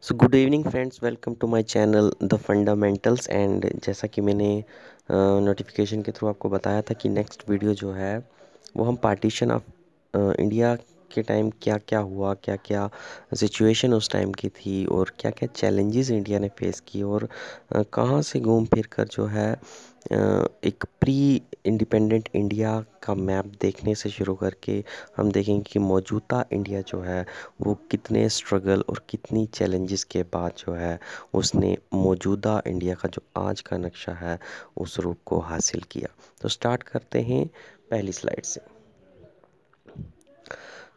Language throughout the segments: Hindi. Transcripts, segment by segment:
So good evening friends, welcome to my channel the fundamentals. And जैसा कि मैंने नोटिफिकेशन के थ्रू आपको बताया था कि नेक्स्ट वीडियो जो है वो हम पार्टीशन ऑफ इंडिया के टाइम क्या क्या हुआ, क्या क्या सिचुएशन उस टाइम की थी और क्या क्या चैलेंजेस इंडिया ने फेस किए और कहाँ से घूम फिर कर जो है एक प्री इंडिपेंडेंट इंडिया का मैप देखने से शुरू करके हम देखेंगे कि मौजूदा इंडिया जो है वो कितने स्ट्रगल और कितनी चैलेंजेस के बाद जो है उसने मौजूदा इंडिया का जो आज का नक्शा है उस रूप को हासिल किया। तो स्टार्ट करते हैं पहली स्लाइड से।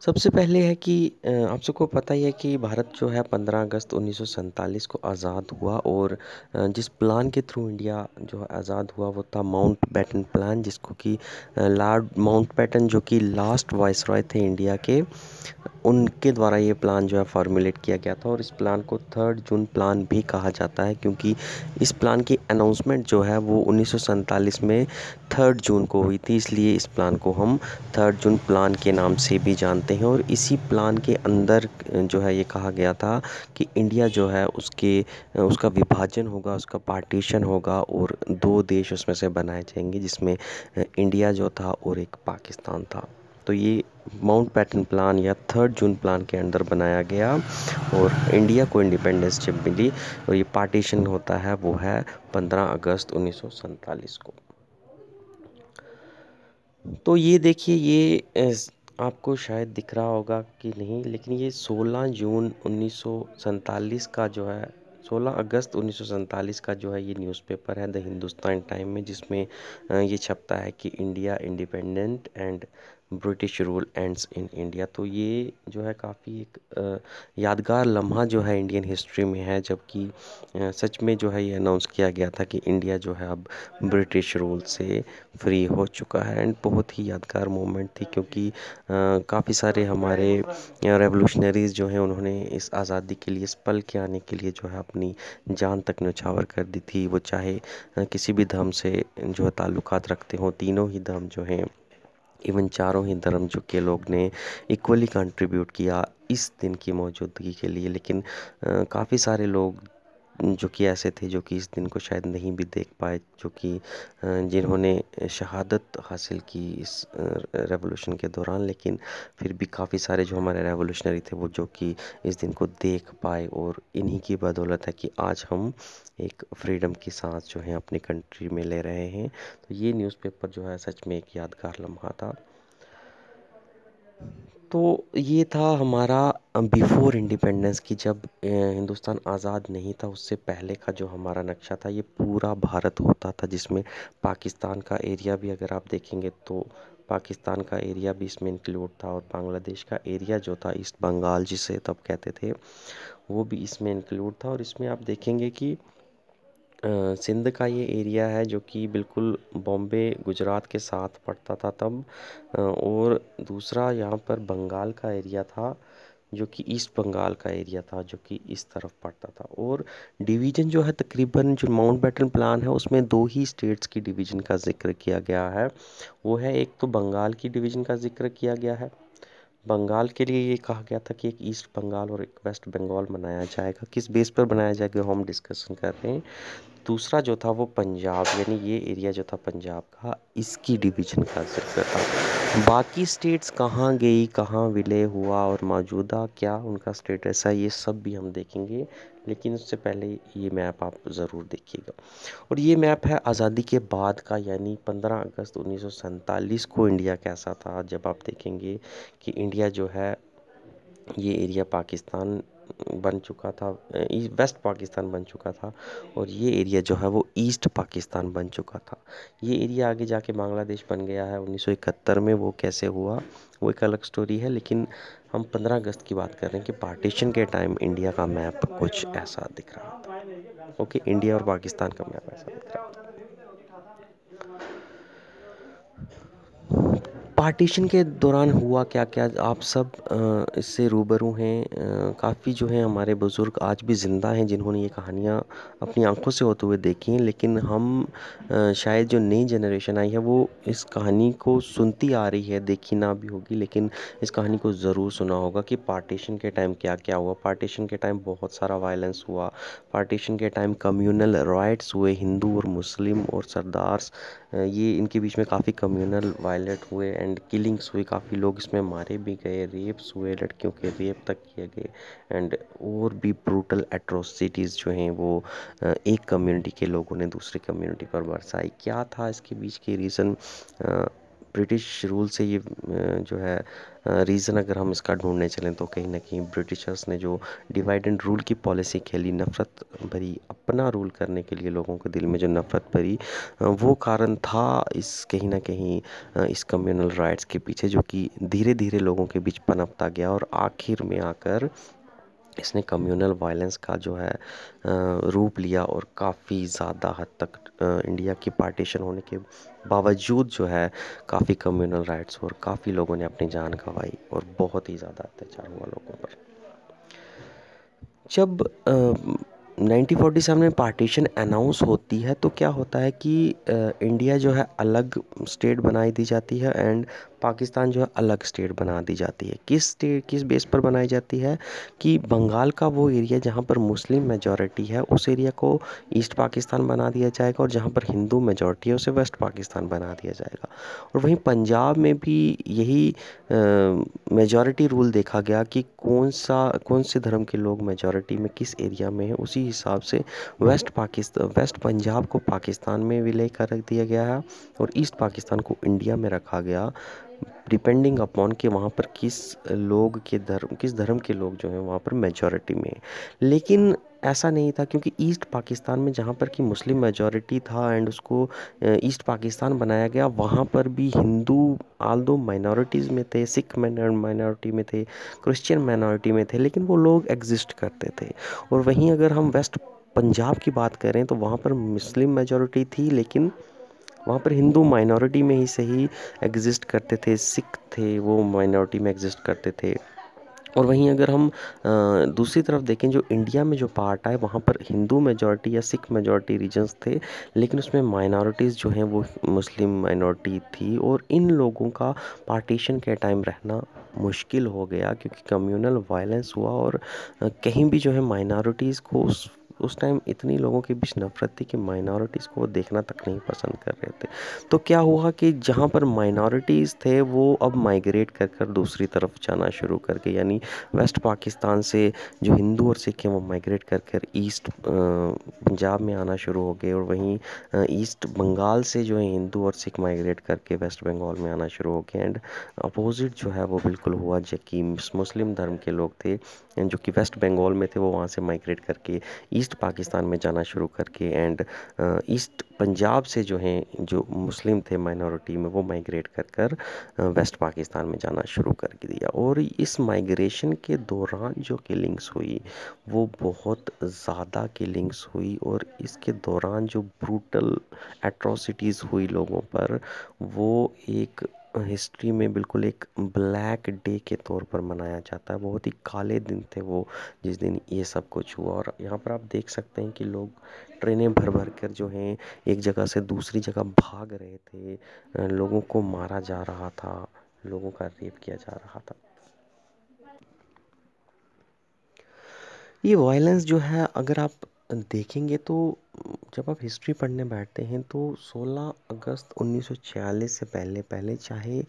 सबसे पहले है कि आप सबको पता ही है कि भारत जो है 15 अगस्त 1947 को आज़ाद हुआ और जिस प्लान के थ्रू इंडिया जो है आज़ाद हुआ वो था माउंट बैटन प्लान, जिसको कि लॉर्ड माउंट बैटन जो कि लास्ट वाइसरॉय थे इंडिया के, उनके द्वारा ये प्लान जो है फॉर्मुलेट किया गया था। और इस प्लान को 3 जून प्लान भी कहा जाता है क्योंकि इस प्लान की अनाउंसमेंट जो है वो 1947 में 3 जून को हुई थी, इसलिए इस प्लान को हम 3 जून प्लान के नाम से भी जानते हैं। और इसी प्लान के अंदर जो है ये कहा गया था कि इंडिया जो है उसका विभाजन होगा, उसका पार्टीशन होगा और 2 देश उसमें से बनाए जाएंगे, जिसमें इंडिया जो था और एक पाकिस्तान था। तो ये माउंट बैटन प्लान या 3 जून प्लान के अंदर बनाया गया और इंडिया को इंडिपेंडेंस जब मिली और ये पार्टीशन होता है वो है 15 अगस्त 1947 को। तो ये देखिए, ये आपको शायद दिख रहा होगा कि नहीं, लेकिन ये 16 जून 1947 का जो है 16 अगस्त 1947 का जो है ये न्यूज़पेपर है द हिंदुस्तान टाइम में, जिसमें ये छपता है कि India independent and British rule ends in India. तो ये जो है काफ़ी एक यादगार लम्हा जो है इंडियन हिस्ट्री में है, जबकि सच में जो है ये अनाउंस किया गया था कि इंडिया जो है अब ब्रिटिश रूल से फ्री हो चुका है। एंड बहुत ही यादगार मोमेंट थी क्योंकि काफ़ी सारे हमारे रेवोल्यूशनरीज जो हैं उन्होंने इस आज़ादी के लिए, इस पल के आने के लिए जो है अपनी जान तक न्यौछावर कर दी थी। वो चाहे किसी भी धर्म से जो है ताल्लुकात रखते हों, तीनों ही धर्म जो हैं, इवन चारों ही धर्म जो के लोग ने इक्वली कंट्रीब्यूट किया इस दिन की मौजूदगी के लिए। लेकिन काफ़ी सारे लोग जो कि ऐसे थे जो कि इस दिन को शायद नहीं भी देख पाए, जो कि जिन्होंने शहादत हासिल की इस रेवोल्यूशन के दौरान। लेकिन फिर भी काफ़ी सारे जो हमारे रेवोल्यूशनरी थे वो जो कि इस दिन को देख पाए, और इन्हीं की बदौलत है कि आज हम एक फ्रीडम की सांस जो है अपनी कंट्री में ले रहे हैं। तो ये न्यूज़पेपर जो है सच में एक यादगार लम्हा था। तो ये था हमारा बिफोर इंडिपेंडेंस की, जब हिंदुस्तान आज़ाद नहीं था उससे पहले का जो हमारा नक्शा था। ये पूरा भारत होता था, जिसमें पाकिस्तान का एरिया भी अगर आप देखेंगे तो पाकिस्तान का एरिया भी इसमें इंक्लूड था, और बांग्लादेश का एरिया जो था ईस्ट बंगाल जिसे तब कहते थे वो भी इसमें इंक्लूड था। और इसमें आप देखेंगे कि सिंध का ये एरिया है जो कि बिल्कुल बॉम्बे गुजरात के साथ पड़ता था तब, और दूसरा यहाँ पर बंगाल का एरिया था जो कि ईस्ट बंगाल का एरिया था जो कि इस तरफ पड़ता था। और डिवीज़न जो है तकरीबन जो माउंट बैटन प्लान है उसमें 2 ही स्टेट्स की डिवीज़न का जिक्र किया गया है। वो है, एक तो बंगाल की डिवीज़न का जिक्र किया गया है। बंगाल के लिए ये कहा गया था कि एक ईस्ट बंगाल और एक वेस्ट बंगाल बनाया जाएगा। किस बेस पर बनाया जाएगा वो हम डिस्कशन कर रहे हैं। दूसरा जो था वो पंजाब, यानी ये एरिया जो था पंजाब का, इसकी डिवीज़न का ज़िक्र था। बाकी स्टेट्स कहाँ गई, कहाँ विलय हुआ और मौजूदा क्या उनका स्टेटस है, ये सब भी हम देखेंगे। लेकिन उससे पहले ये मैप आप ज़रूर देखिएगा। और ये मैप है आज़ादी के बाद का, यानी 15 अगस्त 1947 को इंडिया कैसा था। जब आप देखेंगे कि इंडिया जो है ये एरिया पाकिस्तान बन चुका था, वेस्ट पाकिस्तान बन चुका था, और ये एरिया जो है वो ईस्ट पाकिस्तान बन चुका था। ये एरिया आगे जाके बांग्लादेश बन गया है 1971 में। वो कैसे हुआ वो एक अलग स्टोरी है, लेकिन हम 15 अगस्त की बात कर रहे हैं कि पार्टीशन के टाइम इंडिया का मैप कुछ ऐसा दिख रहा था। ओके, इंडिया और पाकिस्तान का मैप ऐसा दिख रहा था। पार्टीशन के दौरान हुआ क्या क्या आप सब इससे रूबरू हैं। काफ़ी जो हैं हमारे बुज़ुर्ग आज भी ज़िंदा हैं जिन्होंने ये कहानियाँ अपनी आंखों से होते हुए देखी हैं, लेकिन हम शायद जो नई जनरेशन आई है वो इस कहानी को सुनती आ रही है, देखी ना भी होगी लेकिन इस कहानी को ज़रूर सुना होगा कि पार्टीशन के टाइम क्या क्या हुआ। पार्टीशन के टाइम बहुत सारा वायलेंस हुआ। पार्टीशन के टाइम कम्युनल राइट्स हुए, हिंदू और मुस्लिम और सरदार्स, ये इनके बीच में काफ़ी कम्युनल वायलेट हुए एंड किलिंग्स हुई। काफ़ी लोग इसमें मारे भी गए, रेप्स हुए, लड़कियों के रेप तक किए गए एंड और भी ब्रूटल एट्रोसिटीज़ जो हैं वो एक कम्युनिटी के लोगों ने दूसरी कम्युनिटी पर बरसाई। क्या था इसके बीच के रीज़न? ब्रिटिश रूल से ये जो है रीज़न अगर हम इसका ढूंढने चलें तो कहीं ना कहीं ब्रिटिशर्स ने जो डिवाइड एंड रूल की पॉलिसी खेली, नफ़रत भरी अपना रूल करने के लिए लोगों के दिल में जो नफ़रत भरी, वो कारण था इस कहीं ना कहीं इस कम्युनल राइट्स के पीछे, जो कि धीरे धीरे लोगों के बीच पनपता गया और आखिर में आकर इसने कम्युनल वायलेंस का जो है रूप लिया और काफ़ी ज़्यादा हद तक इंडिया की पार्टीशन होने के बावजूद जो है काफ़ी कम्युनल राइट्स और काफ़ी लोगों ने अपनी जान गंवाई और बहुत ही ज़्यादा अत्याचार हुआ लोगों पर। जब 1947 में पार्टीशन अनाउंस होती है तो क्या होता है कि इंडिया जो है अलग स्टेट बनाई दी जाती है एंड पाकिस्तान जो है अलग स्टेट बना दी जाती है। किस बेस पर बनाई जाती है कि बंगाल का वो एरिया जहाँ पर मुस्लिम मेजॉरिटी है उस एरिया को ईस्ट पाकिस्तान बना दिया जाएगा और जहाँ पर हिंदू मेजॉरिटी है उसे वेस्ट पाकिस्तान बना दिया जाएगा। और वहीं पंजाब में भी यही मेजॉरिटी रूल देखा गया कि कौन से धर्म के लोग मेजॉरिटी में किस एरिया में है, उसी हिसाब से वेस्ट पंजाब को पाकिस्तान में विलय कर दिया गया है और ईस्ट पाकिस्तान को इंडिया में रखा गया, डिपेंडिंग अपॉन कि वहाँ पर किस धर्म के लोग जो हैं वहाँ पर मेजॉरिटी में। लेकिन ऐसा नहीं था, क्योंकि ईस्ट पाकिस्तान में जहाँ पर कि मुस्लिम मेजॉरिटी था एंड उसको ईस्ट पाकिस्तान बनाया गया, वहाँ पर भी हिंदू आल्दो माइनॉरिटीज़ में थे, सिख माइनॉरिटी में थे, क्रिश्चियन माइनॉरिटी में थे, लेकिन वो लोग एग्जिस्ट करते थे। और वहीं अगर हम वेस्ट पंजाब की बात करें तो वहाँ पर मुस्लिम मेजॉरिटी थी, लेकिन वहाँ पर हिंदू माइनॉरिटी में ही सही एग्जिस्ट करते थे, सिख थे वो माइनॉरिटी में एग्जिस्ट करते थे। और वहीं अगर हम दूसरी तरफ देखें, जो इंडिया में जो पार्ट आए वहाँ पर हिंदू मेजॉरिटी या सिख मेजॉरिटी रीजन्स थे, लेकिन उसमें माइनॉरिटीज़ जो हैं वो मुस्लिम माइनॉरिटी थी और इन लोगों का पार्टीशन के टाइम रहना मुश्किल हो गया, क्योंकि कम्युनल वायलेंस हुआ और कहीं भी जो है माइनॉरिटीज़ को उस टाइम इतनी लोगों के बीच नफरत थी कि माइनॉरिटीज़ को वो देखना तक नहीं पसंद कर रहे थे। तो क्या हुआ कि जहाँ पर माइनॉरिटीज़ थे वो अब माइग्रेट कर कर दूसरी तरफ जाना शुरू कर गए, यानी वेस्ट पाकिस्तान से जो हिंदू और सिख हैं वो माइग्रेट कर कर ईस्ट पंजाब में आना शुरू हो गए और वहीं ईस्ट बंगाल से जो है हिंदू और सिख माइग्रेट करके वेस्ट बंगाल में आना शुरू हो गए एंड अपोजिट जो है वो बिल्कुल हुआ, जो कि मुस्लिम धर्म के लोग थे जो कि वेस्ट बंगाल में थे वो वहाँ से माइग्रेट करके ईस्ट पाकिस्तान में जाना शुरू करके एंड ईस्ट पंजाब से जो हैं जो मुस्लिम थे माइनॉरिटी में वो माइग्रेट कर कर वेस्ट पाकिस्तान में जाना शुरू कर दिया। और इस माइग्रेशन के दौरान जो किलिंग्स हुई वो बहुत ज़्यादा किलिंग्स हुई और इसके दौरान जो ब्रूटल एट्रोसिटीज़ हुई लोगों पर, वो एक हिस्ट्री में बिल्कुल एक ब्लैक डे के तौर पर मनाया जाता है। बहुत ही काले दिन थे वो जिस दिन ये सब कुछ हुआ। और यहाँ पर आप देख सकते हैं कि लोग ट्रेनें भर भर कर जो हैं एक जगह से दूसरी जगह भाग रहे थे, लोगों को मारा जा रहा था, लोगों का रेप किया जा रहा था। ये वायलेंस जो है अगर आप देखेंगे तो जब आप हिस्ट्री पढ़ने बैठते हैं तो 16 अगस्त 1946 से पहले पहले चाहे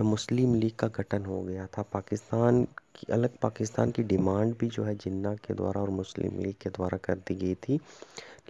मुस्लिम लीग का गठन हो गया था, पाकिस्तान की अलग पाकिस्तान की डिमांड भी जो है जिन्ना के द्वारा और मुस्लिम लीग के द्वारा कर दी गई थी,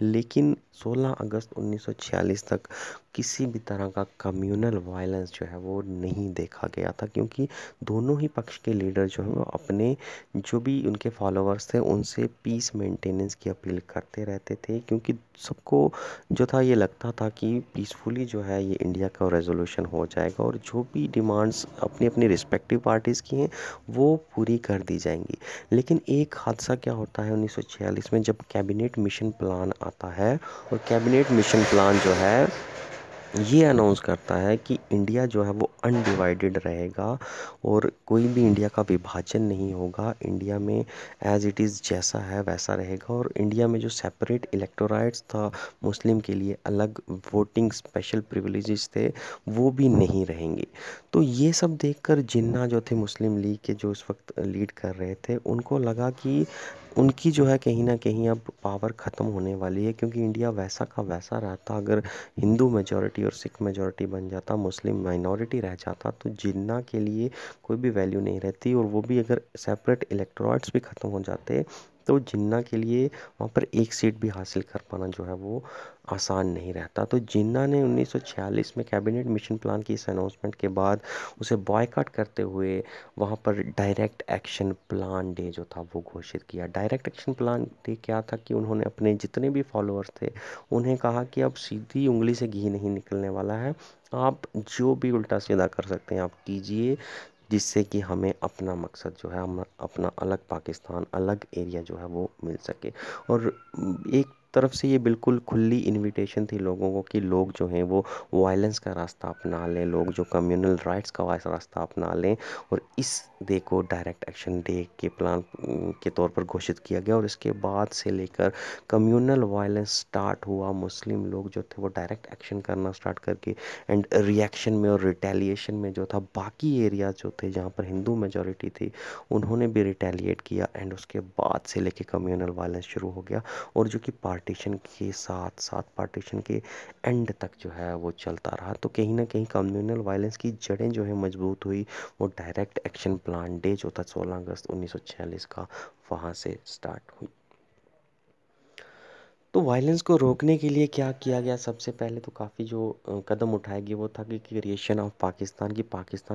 लेकिन 16 अगस्त 1946 तक किसी भी तरह का कम्युनल वायलेंस जो है वो नहीं देखा गया था, क्योंकि दोनों ही पक्ष के लीडर जो हैं वो अपने जो भी उनके फॉलोअर्स थे उनसे पीस मेंटेनेंस की अपील करते रहते थे, क्योंकि सबको जो था ये लगता था कि पीसफुली जो है ये इंडिया का रेजोल्यूशन हो जाएगा और जो भी डिमांड्स अपनी अपनी रिस्पेक्टिव पार्टीज़ की हैं वो पूरी कर दी जाएंगी। लेकिन एक हादसा क्या होता है 1946 में, जब कैबिनेट मिशन प्लान आता है और कैबिनेट मिशन प्लान जो है ये अनाउंस करता है कि इंडिया जो है वो अनडिवाइडेड रहेगा और कोई भी इंडिया का विभाजन नहीं होगा। इंडिया में एज इट इज़ जैसा है वैसा रहेगा और इंडिया में जो सेपरेट इलेक्टोराइट्स था, मुस्लिम के लिए अलग वोटिंग स्पेशल प्रिविलेजेस थे, वो भी नहीं रहेंगे। तो ये सब देखकर जिन्ना जो थे मुस्लिम लीग के, जो इस वक्त लीड कर रहे थे, उनको लगा कि उनकी जो है कहीं ना कहीं अब पावर ख़त्म होने वाली है, क्योंकि इंडिया वैसा का वैसा रहता अगर हिंदू मेजॉरिटी और सिख मेजॉरिटी बन जाता, मुस्लिम माइनॉरिटी रह जाता, तो जिन्ना के लिए कोई भी वैल्यू नहीं रहती। और वो भी अगर सेपरेट इलेक्टोरेट्स भी ख़त्म हो जाते तो जिन्ना के लिए वहाँ पर एक सीट भी हासिल कर पाना जो है वो आसान नहीं रहता। तो जिन्ना ने 1946 में कैबिनेट मिशन प्लान की इस अनाउंसमेंट के बाद उसे बॉयकॉट करते हुए वहाँ पर डायरेक्ट एक्शन प्लान डे जो था वो घोषित किया। डायरेक्ट एक्शन प्लान डे क्या था कि उन्होंने अपने जितने भी फॉलोअर्स थे उन्हें कहा कि अब सीधी उंगली से घी नहीं निकलने वाला है, आप जो भी उल्टा सीधा कर सकते हैं आप कीजिए, जिससे कि हमें अपना मकसद जो है, हम अपना अलग पाकिस्तान, अलग एरिया जो है वो मिल सके। और एक तरफ से ये बिल्कुल खुली इनविटेशन थी लोगों को कि लोग जो हैं वो वायलेंस का रास्ता अपना लें, लोग जो कम्युनल राइट्स का रास्ता अपना लें। और इस डे को डायरेक्ट एक्शन डे के प्लान के तौर पर घोषित किया गया। और इसके बाद से लेकर कम्युनल वायलेंस स्टार्ट हुआ। मुस्लिम लोग जो थे वो डायरेक्ट एक्शन करना स्टार्ट करके एंड रिएक्शन में और रिटेलिएशन में जो था बाकी एरिया जो थे जहाँ पर हिंदू मेजॉरिटी थी उन्होंने भी रिटेलिएट किया। एंड उसके बाद से लेके कम्युनल वायलेंस शुरू हो गया और जो कि पार्टीशन के साथ साथ पार्टीशन के एंड तक जो है वो चलता रहा। तो कहीं ना कहीं कम्युनल वायलेंस की जड़ें जो है मजबूत हुई। वो डायरेक्ट एक्शन प्लान डे जो था 16 अगस्त 1946 का, वहाँ से स्टार्ट हुई। तो वायलेंस को रोकने के लिए क्या किया गया? सबसे पहले तो काफ़ी जो कदम उठाए गए वो था कि क्रिएशन ऑफ पाकिस्तान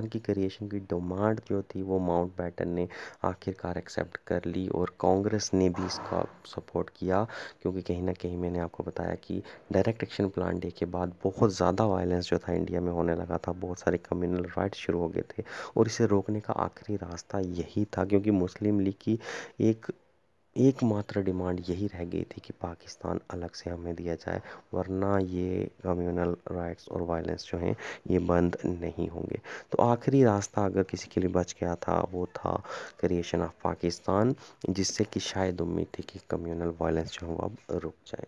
की क्रिएशन की डिमांड जो थी वो माउंटबेटन ने आखिरकार एक्सेप्ट कर ली और कांग्रेस ने भी इसका सपोर्ट किया। क्योंकि कहीं ना कहीं मैंने आपको बताया कि डायरेक्ट एक्शन प्लान डे के बाद बहुत ज़्यादा वायलेंस जो था इंडिया में होने लगा था, बहुत सारे कम्युनल राइट्स शुरू हो गए थे और इसे रोकने का आखिरी रास्ता यही था। क्योंकि मुस्लिम लीग की एक एकमात्र डिमांड यही रह गई थी कि पाकिस्तान अलग से हमें दिया जाए, वरना ये कम्युनल राइट्स और वायलेंस जो हैं ये बंद नहीं होंगे। तो आखिरी रास्ता अगर किसी के लिए बच गया था वो था क्रिएशन ऑफ पाकिस्तान, जिससे कि शायद उम्मीद थी कि कम्युनल वायलेंस जो है वो अब रुक जाए।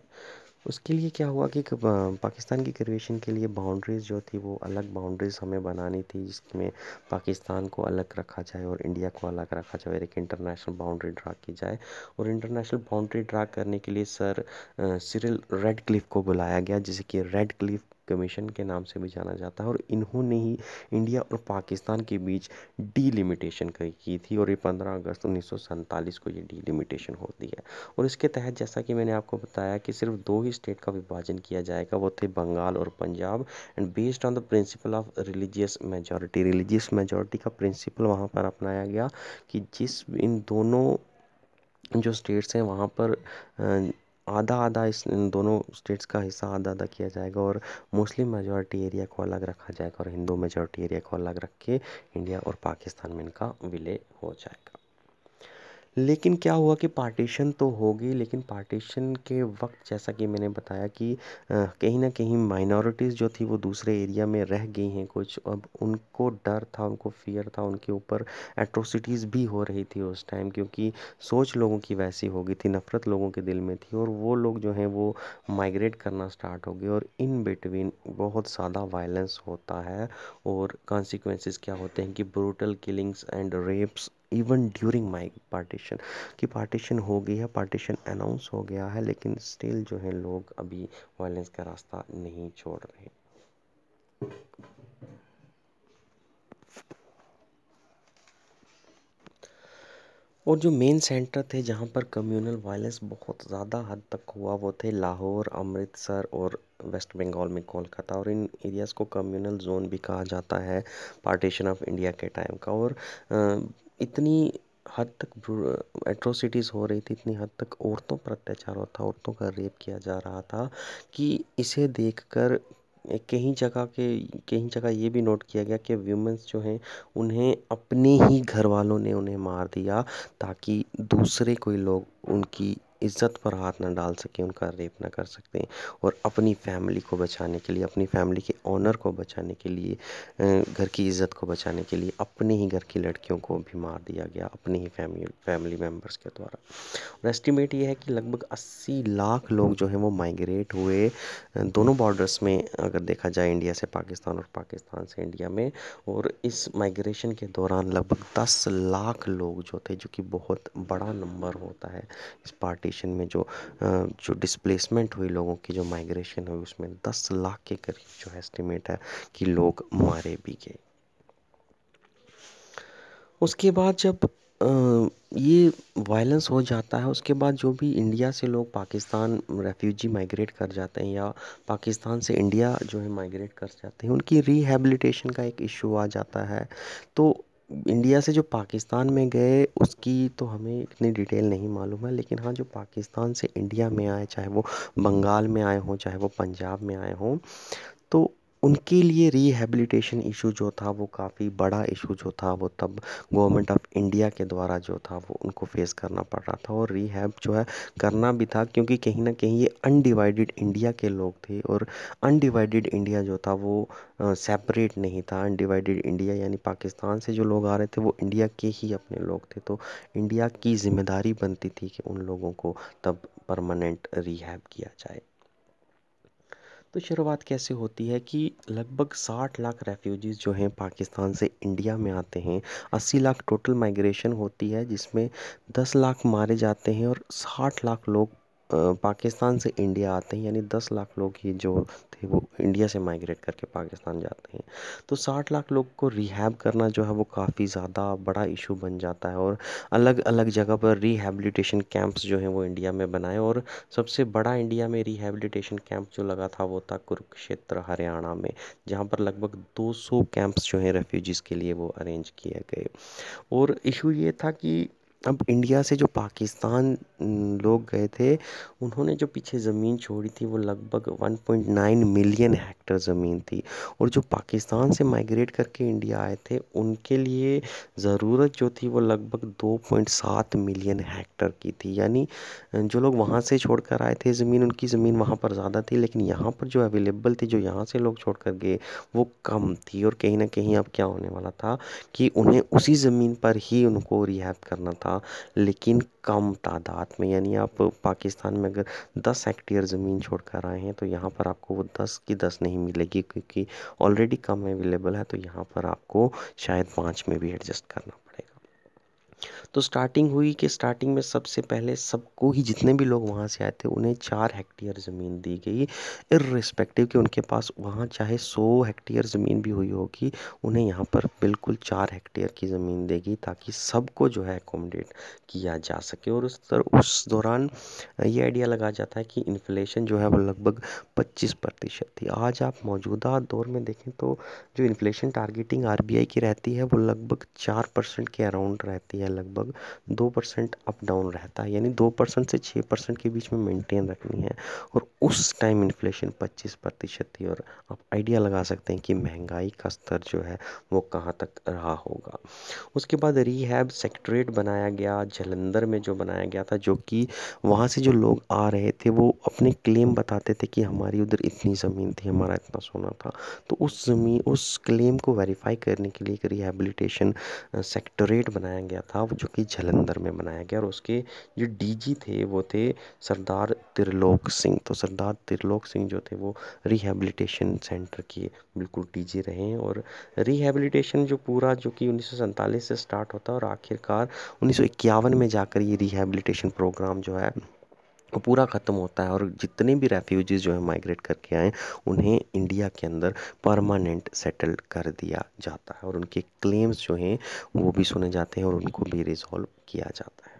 उसके लिए क्या हुआ कि पाकिस्तान की क्रिएशन के लिए बाउंड्रीज़ जो थी वो अलग बाउंड्रीज़ हमें बनानी थी, जिसमें पाकिस्तान को अलग रखा जाए और इंडिया को अलग रखा जाए और एक इंटरनेशनल बाउंड्री ड्रा की जाए। और इंटरनेशनल बाउंड्री ड्रा करने के लिए सर सिरिल रेडक्लिफ को बुलाया गया, जिसे कि रेडक्लिफ कमीशन के नाम से भी जाना जाता है। और इन्होंने ही इंडिया और पाकिस्तान के बीच डीलिमिटेशन की थी और ये 15 अगस्त 1947 को ये डीलिमिटेशन होती है। और इसके तहत जैसा कि मैंने आपको बताया कि सिर्फ दो ही स्टेट का विभाजन किया जाएगा, वो थे बंगाल और Punjab. And based on the principle of religious majority का प्रिंसिपल वहाँ पर अपनाया गया कि जिस इन दोनों जो स्टेट्स हैं वहाँ पर आधा आधा इस इन दोनों स्टेट्स का हिस्सा आधा आधा किया जाएगा और मुस्लिम मेजॉरिटी एरिया को अलग रखा जाएगा और हिंदू मेजॉरिटी एरिया को अलग रख के इंडिया और पाकिस्तान में इनका विलय हो जाएगा। लेकिन क्या हुआ कि पार्टीशन तो हो गई, लेकिन पार्टीशन के वक्त जैसा कि मैंने बताया कि कहीं ना कहीं माइनॉरिटीज़ जो थी वो दूसरे एरिया में रह गई हैं कुछ। अब उनको डर था, उनको फियर था, उनके ऊपर एट्रोसिटीज़ भी हो रही थी उस टाइम, क्योंकि सोच लोगों की वैसी हो गई थी, नफ़रत लोगों के दिल में थी और वो लोग जो हैं वो माइग्रेट करना स्टार्ट हो गए और इन बिटवीन बहुत ज़्यादा वायलेंस होता है। और कॉन्सिक्वेंसेस क्या होते हैं कि brutal killings and rapes even during my partition. कि पार्टीशन हो गई है, पार्टीशन अनाउंस हो गया है, लेकिन स्टिल जो है लोग अभी वायलेंस का रास्ता नहीं छोड़ रहे। और जो मेन सेंटर थे जहाँ पर कम्युनल वायलेंस बहुत ज़्यादा हद तक हुआ वो थे लाहौर, अमृतसर और वेस्ट बंगाल में कोलकाता। और इन एरियाज़ को कम्युनल जोन भी कहा जाता है पार्टीशन ऑफ इंडिया के टाइम का। और इतनी हद तक एट्रोसिटीज़ हो रही थी, इतनी हद तक औरतों पर अत्याचार होता, औरतों का रेप किया जा रहा था कि इसे देखकर कहीं जगह ये भी नोट किया गया कि व्यूमेंस जो हैं उन्हें अपने ही घर वालों ने उन्हें मार दिया ताकि दूसरे कोई लोग उनकी इज़्ज़त पर हाथ ना डाल सकें, उनका रेप ना कर सकते हैं। और अपनी फैमिली को बचाने के लिए, अपनी फैमिली के ऑनर को बचाने के लिए, घर की इज़्ज़त को बचाने के लिए अपने ही घर की लड़कियों को भी मार दिया गया, अपने ही फैमिली मेम्बर्स के द्वारा। और एस्टिमेट ये है कि लगभग 80 लाख लोग जो हैं वो माइग्रेट हुए दोनों बॉर्डर्स में, अगर देखा जाए इंडिया से पाकिस्तान और पाकिस्तान से इंडिया में। और इस माइग्रेशन के दौरान लगभग 10 लाख लोग जो थे, जो कि बहुत बड़ा नंबर होता है इस पार्टीशन में, जो डिस्प्लेसमेंट हुई लोगों की, जो माइग्रेशन हुई, उसमें 10 लाख के करीब जो एस्टिमेट है कि लोग मारे भी गए। उसके बाद जब ये वायलेंस हो जाता है, उसके बाद जो भी इंडिया से लोग पाकिस्तान रेफ्यूजी माइग्रेट कर जाते हैं या पाकिस्तान से इंडिया जो है माइग्रेट कर जाते हैं, उनकी रिहैबिलिटेशन का एक इशू आ जाता है। तो इंडिया से जो पाकिस्तान में गए उसकी तो हमें इतनी डिटेल नहीं मालूम है, लेकिन हाँ, जो पाकिस्तान से इंडिया में आए, चाहे वो बंगाल में आए हों, चाहे वो पंजाब में आए हों, तो उनके लिए रिहैबिलिटेशन इशू जो था वो काफ़ी बड़ा इशू जो था, वो तब गवर्नमेंट ऑफ इंडिया के द्वारा जो था वो उनको फेस करना पड़ रहा था। और रिहैब जो है करना भी था, क्योंकि कहीं ना कहीं ये अनडिवाइडेड इंडिया के लोग थे। और अनडिवाइडेड इंडिया जो था वो सेपरेट नहीं था। अनडिवाइडेड इंडिया यानी पाकिस्तान से जो लोग आ रहे थे वो इंडिया के ही अपने लोग थे। तो इंडिया की जिम्मेदारी बनती थी कि उन लोगों को तब परमानेंट रिहैब किया जाए। तो शुरुआत कैसे होती है कि लगभग 60 लाख रेफ्यूजीज़ जो हैं पाकिस्तान से इंडिया में आते हैं। 80 लाख टोटल माइग्रेशन होती है, जिसमें 10 लाख मारे जाते हैं और 60 लाख लोग पाकिस्तान से इंडिया आते हैं। यानी 10 लाख लोग ही जो थे वो इंडिया से माइग्रेट करके पाकिस्तान जाते हैं। तो 60 लाख लोग को रिहैब करना जो है वो काफ़ी ज़्यादा बड़ा इशू बन जाता है। और अलग अलग जगह पर रिहैबिलिटेशन कैंप्स जो हैं वो इंडिया में बनाए। और सबसे बड़ा इंडिया में रिहैबिलिटेशन कैंप जो लगा था वो था कुरुक्षेत्र हरियाणा में, जहाँ पर लगभग 200 कैंप्स जो हैं रेफ्यूजीज़ के लिए वो अरेंज किए गए। और इशू ये था कि अब इंडिया से जो पाकिस्तान लोग गए थे, उन्होंने जो पीछे ज़मीन छोड़ी थी वो लगभग 1.9 मिलियन हेक्टेयर ज़मीन थी। और जो पाकिस्तान से माइग्रेट करके इंडिया आए थे उनके लिए ज़रूरत जो थी वो लगभग 2.7 मिलियन हेक्टेयर की थी। यानी जो लोग वहाँ से छोड़ कर आए थे ज़मीन, उनकी ज़मीन वहाँ पर ज़्यादा थी, लेकिन यहाँ पर जो अवेलेबल थी, जो यहाँ से लोग छोड़ कर गए, वो कम थी। और कहीं ना कहीं अब क्या होने वाला था कि उन्हें उसी ज़मीन पर ही उनको रिहैब करना था, लेकिन कम तादाद में। यानी आप पाकिस्तान में अगर 10 हेक्टेयर ज़मीन छोड़ कर आए हैं तो यहाँ पर आपको वो 10 की 10 नहीं मिलेगी, क्योंकि ऑलरेडी कम अवेलेबल है। तो यहाँ पर आपको शायद 5 में भी एडजस्ट करना पड़ेगा। तो स्टार्टिंग हुई कि स्टार्टिंग में सबसे पहले सबको ही, जितने भी लोग वहाँ से आए थे, उन्हें 4 हेक्टेयर ज़मीन दी गई, इर्रिस्पेक्टिव कि उनके पास वहाँ चाहे 100 हेक्टेयर ज़मीन भी हुई होगी, उन्हें यहाँ पर बिल्कुल 4 हेक्टेयर की ज़मीन देगी, ताकि सबको जो है एकोमोडेट किया जा सके। और उस दौरान ये आइडिया लगाया जाता है कि इन्फ्लेशन जो है वो लगभग 25% थी। आज आप मौजूदा दौर में देखें तो जो इन्फ्लेशन टारगेटिंग आरबीआई की रहती है वो लगभग 4% के अराउंड रहती है, लगभग 2% अप डाउन रहता है। यानी 2% से 6% के बीच में मेंटेन रखनी है। और उस टाइम इन्फ्लेशन 25% थी। और आप आइडिया लगा सकते हैं कि महंगाई का स्तर जो है वो कहाँ तक रहा होगा। उसके बाद रिहैब सेक्रेटरीट बनाया गया जालंधर में, जो बनाया गया था, जो कि वहाँ से जो लोग आ रहे थे वो अपने क्लेम बताते थे कि हमारी उधर इतनी ज़मीन थी, हमारा इतना सोना था। तो उस क्लेम को वेरीफाई करने के लिए एक रिहैबिलिटेशन सेक्रेटरीट बनाया गया था, जो कि जालंधर में बनाया गया। और उसके जो डीजी थे वो थे सरदार त्रिलोक सिंह। तो सरदार त्रिलोक सिंह जो थे वो रिहैबिलिटेशन सेंटर के बिल्कुल डीजी रहे हैं। और रिहैबिलिटेशन जो पूरा, जो कि 1947 से स्टार्ट होता है और आखिरकार 1951 में जाकर ये रिहैबिलिटेशन प्रोग्राम जो है वो पूरा ख़त्म होता है। और जितने भी रेफ्यूजीज़ जो है माइग्रेट करके आए, उन्हें इंडिया के अंदर परमानेंट सेटल कर दिया जाता है। और उनके क्लेम्स जो हैं वो भी सुने जाते हैं और उनको भी रिजॉल्व किया जाता है।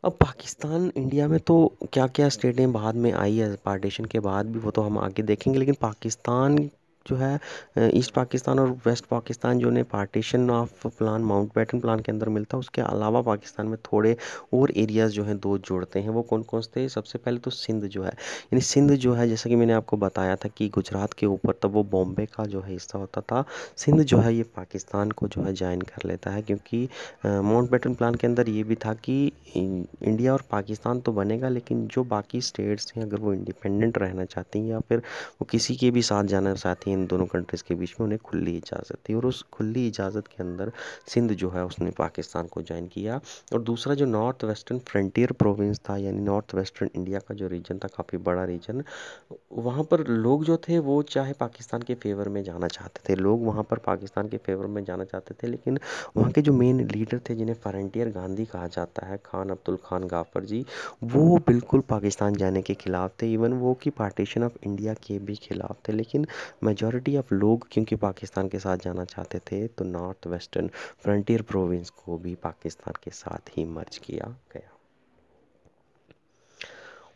अब पाकिस्तान इंडिया में तो क्या क्या स्टेटें बाद में आई है पार्टीशन के बाद भी, वो तो हम आगे देखेंगे। लेकिन पाकिस्तान जो है ईस्ट पाकिस्तान और वेस्ट पाकिस्तान जो ने partition of plan Mountbatten plan के अंदर मिलता है, उसके अलावा पाकिस्तान में थोड़े और एरियाज़ जो हैं दो जोड़ते हैं। वो कौन कौन से थे? सबसे पहले तो सिंध जो है, यानी सिंध जो है, जैसा कि मैंने आपको बताया था कि गुजरात के ऊपर तब वो बॉम्बे का जो है हिस्सा होता था। सिंध जो है ये पाकिस्तान को जो है ज्वाइन कर लेता है, क्योंकि माउंटबेटन प्लान के अंदर ये भी था कि इंडिया और पाकिस्तान तो बनेगा, लेकिन जो बाकी स्टेट्स हैं अगर वो इंडिपेंडेंट रहना चाहती हैं या फिर वो किसी के भी साथ जाना चाहती हैं इन दोनों कंट्रीज़ के बीच में, उन्हें खुली इजाज़त थी। और उस खुली इजाज़त के अंदर सिंध जो है उसने पाकिस्तान को ज्वाइन किया। और दूसरा जो नॉर्थ वेस्टर्न फ्रंटियर प्रोविंस था, यानी नॉर्थ वेस्टर्न इंडिया का जो रीजन था, काफ़ी बड़ा रीजन, वहाँ पर लोग जो थे वो चाहे पाकिस्तान के फेवर में जाना चाहते थे, लोग वहाँ पर पाकिस्तान के फेवर में जाना चाहते थे, लेकिन वहाँ के जो मेन लीडर थे जिन्हें फ्रंटियर गांधी कहा जाता है, खान अब्दुल खान गाफर जी, वो बिल्कुल पाकिस्तान जाने के खिलाफ थे। इवन वो कि पार्टीशन ऑफ इंडिया के भी खिलाफ थे, लेकिन मेजॉरिटी ऑफ लोग क्योंकि पाकिस्तान के साथ जाना चाहते थे, तो नॉर्थ वेस्टर्न फ्रंटियर प्रोविंस को भी पाकिस्तान के साथ ही मर्ज किया गया।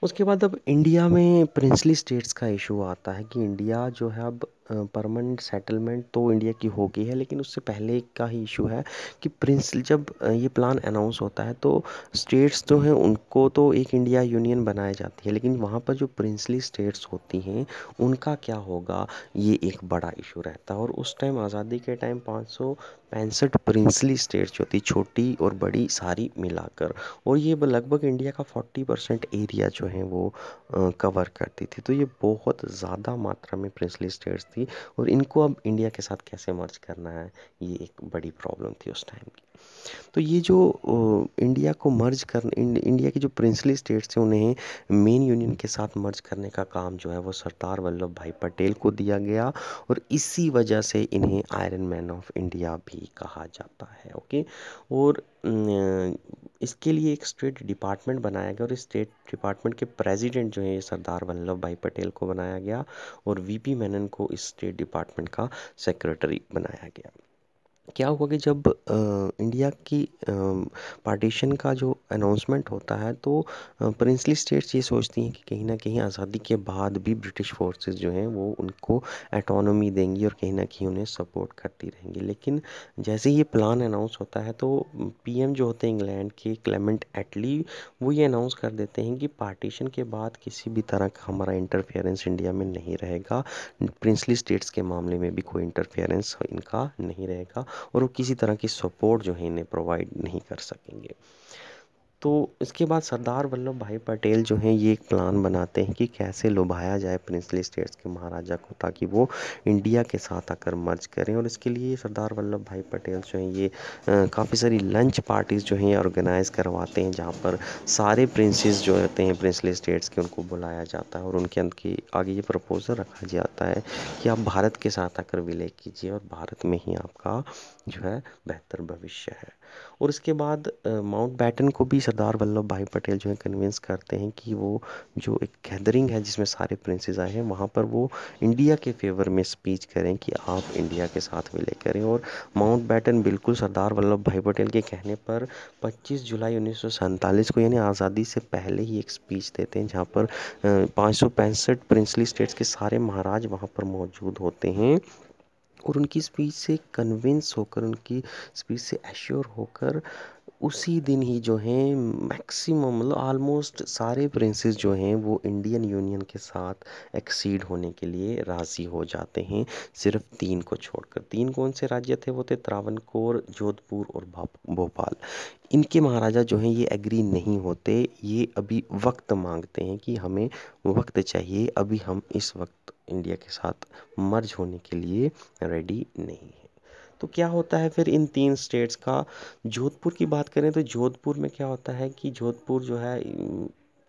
उसके बाद अब इंडिया में प्रिंसली स्टेट्स का इशू आता है कि इंडिया जो है अब परमानेंट सेटलमेंट तो इंडिया की हो गई है, लेकिन उससे पहले का ही इशू है कि प्रिंस जब ये प्लान अनाउंस होता है तो स्टेट्स जो हैं उनको तो एक इंडिया यूनियन बनाई जाती है, लेकिन वहाँ पर जो प्रिंसली स्टेट्स होती हैं उनका क्या होगा, ये एक बड़ा इशू रहता है। और उस टाइम आज़ादी के टाइम 565 प्रिंसली स्टेट्स जो थी, छोटी और बड़ी सारी मिलाकर, और ये लगभग इंडिया का 40% एरिया जो है वो कवर करती थी। तो ये बहुत ज़्यादा मात्रा में प्रिंसली स्टेट्स थी, और इनको अब इंडिया के साथ कैसे मर्ज करना है, ये एक बड़ी प्रॉब्लम थी उस टाइम की। तो ये जो इंडिया को मर्ज कर इंडिया की जो प्रिंसली स्टेट्स थे उन्हें मेन यूनियन के साथ मर्ज करने का काम जो है वो सरदार वल्लभ भाई पटेल को दिया गया, और इसी वजह से इन्हें आयरन मैन ऑफ इंडिया भी कहा जाता है। ओके। और इसके लिए एक स्टेट डिपार्टमेंट बनाया गया, और इस स्टेट डिपार्टमेंट के प्रेसिडेंट जो है ये सरदार वल्लभ भाई पटेल को बनाया गया, और वीपी मेनन को इस स्टेट डिपार्टमेंट का सेक्रेटरी बनाया गया। क्या हुआ कि जब इंडिया की पार्टीशन का जो अनाउंसमेंट होता है, तो प्रिंसली स्टेट्स ये सोचती हैं कि कहीं ना कहीं आज़ादी के बाद भी ब्रिटिश फोर्सेस जो हैं वो उनको एटोनॉमी देंगी और कहीं ना कहीं उन्हें सपोर्ट करती रहेंगी। लेकिन जैसे ये प्लान अनाउंस होता है तो पीएम जो होते हैं इंग्लैंड के क्लेमेंट एटली, वो ये अनाउंस कर देते हैं कि पार्टीशन के बाद किसी भी तरह का हमारा इंटरफेरेंस इंडिया में नहीं रहेगा, प्रिंसली स्टेट्स के मामले में भी कोई इंटरफेरेंस इनका नहीं रहेगा, और वो किसी तरह की सपोर्ट जो है इन्हें प्रोवाइड नहीं कर सकेंगे। तो इसके बाद सरदार वल्लभ भाई पटेल जो हैं ये एक प्लान बनाते हैं कि कैसे लुभाया जाए प्रिंसली स्टेट्स के महाराजा को, ताकि वो इंडिया के साथ आकर मर्ज करें। और इसके लिए सरदार वल्लभ भाई पटेल जो हैं ये काफ़ी सारी लंच पार्टीज़ जो हैं ऑर्गेनाइज करवाते हैं, जहाँ पर सारे प्रिंसेस जो होते हैं प्रिंसली स्टेट्स के उनको बुलाया जाता है, और उनके अंत की आगे ये प्रपोजल रखा जाता है कि आप भारत के साथ आकर विलय कीजिए, और भारत में ही आपका जो है बेहतर भविष्य है। और इसके बाद माउंटबेटन को भी सरदार वल्लभ भाई पटेल जो है कन्विंस करते हैं कि वो जो एक गैदरिंग है जिसमें सारे प्रिंसेस आए हैं, वहाँ पर वो इंडिया के फेवर में स्पीच करें कि आप इंडिया के साथ विलय करें। और माउंटबेटन बिल्कुल सरदार वल्लभ भाई पटेल के कहने पर 25 जुलाई 1947 को, यानी आज़ादी से पहले ही एक स्पीच देते हैं, जहाँ पर 565 प्रिंसली स्टेट्स के सारे महाराज वहाँ पर मौजूद होते हैं, और उनकी स्पीच से कन्विंस होकर, उनकी स्पीच से एश्योर होकर उसी दिन ही जो हैं मैक्सिमम मतलब ऑलमोस्ट सारे प्रिंसेस जो हैं वो इंडियन यूनियन के साथ एक्सीड होने के लिए राज़ी हो जाते हैं, सिर्फ 3 को छोड़कर। 3 कौन से राज्य थे? वो थे त्रावणकोर, जोधपुर और भोपाल। इनके महाराजा जो हैं ये एग्री नहीं होते, ये अभी वक्त मांगते हैं कि हमें वक्त चाहिए, अभी हम इस वक्त इंडिया के साथ मर्ज होने के लिए रेडी नहीं है। तो क्या होता है फिर इन 3 स्टेट्स का? जोधपुर की बात करें तो जोधपुर में क्या होता है कि जोधपुर जो है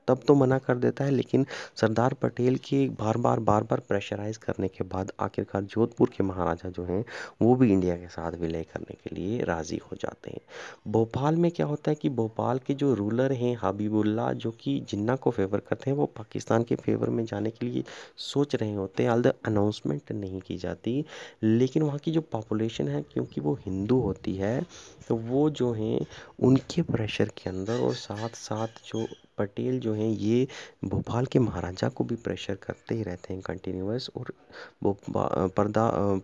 तब तो मना कर देता है, लेकिन सरदार पटेल के बार बार प्रेशराइज करने के बाद आखिरकार जोधपुर के महाराजा जो हैं वो भी इंडिया के साथ विलय करने के लिए राज़ी हो जाते हैं। भोपाल में क्या होता है कि भोपाल के जो रूलर हैं हबीबुल्ला, जो कि जिन्ना को फेवर करते हैं, वो पाकिस्तान के फेवर में जाने के लिए सोच रहे होते हैं, ऑल्दो अनाउंसमेंट नहीं की जाती, लेकिन वहाँ की जो पॉपुलेशन है क्योंकि वो हिंदू होती है, तो वो जो हैं उनके प्रेशर के अंदर, और साथ साथ जो पटेल जो हैं ये भोपाल के महाराजा को भी प्रेशर करते ही रहते हैं कंटिन्यूअस। और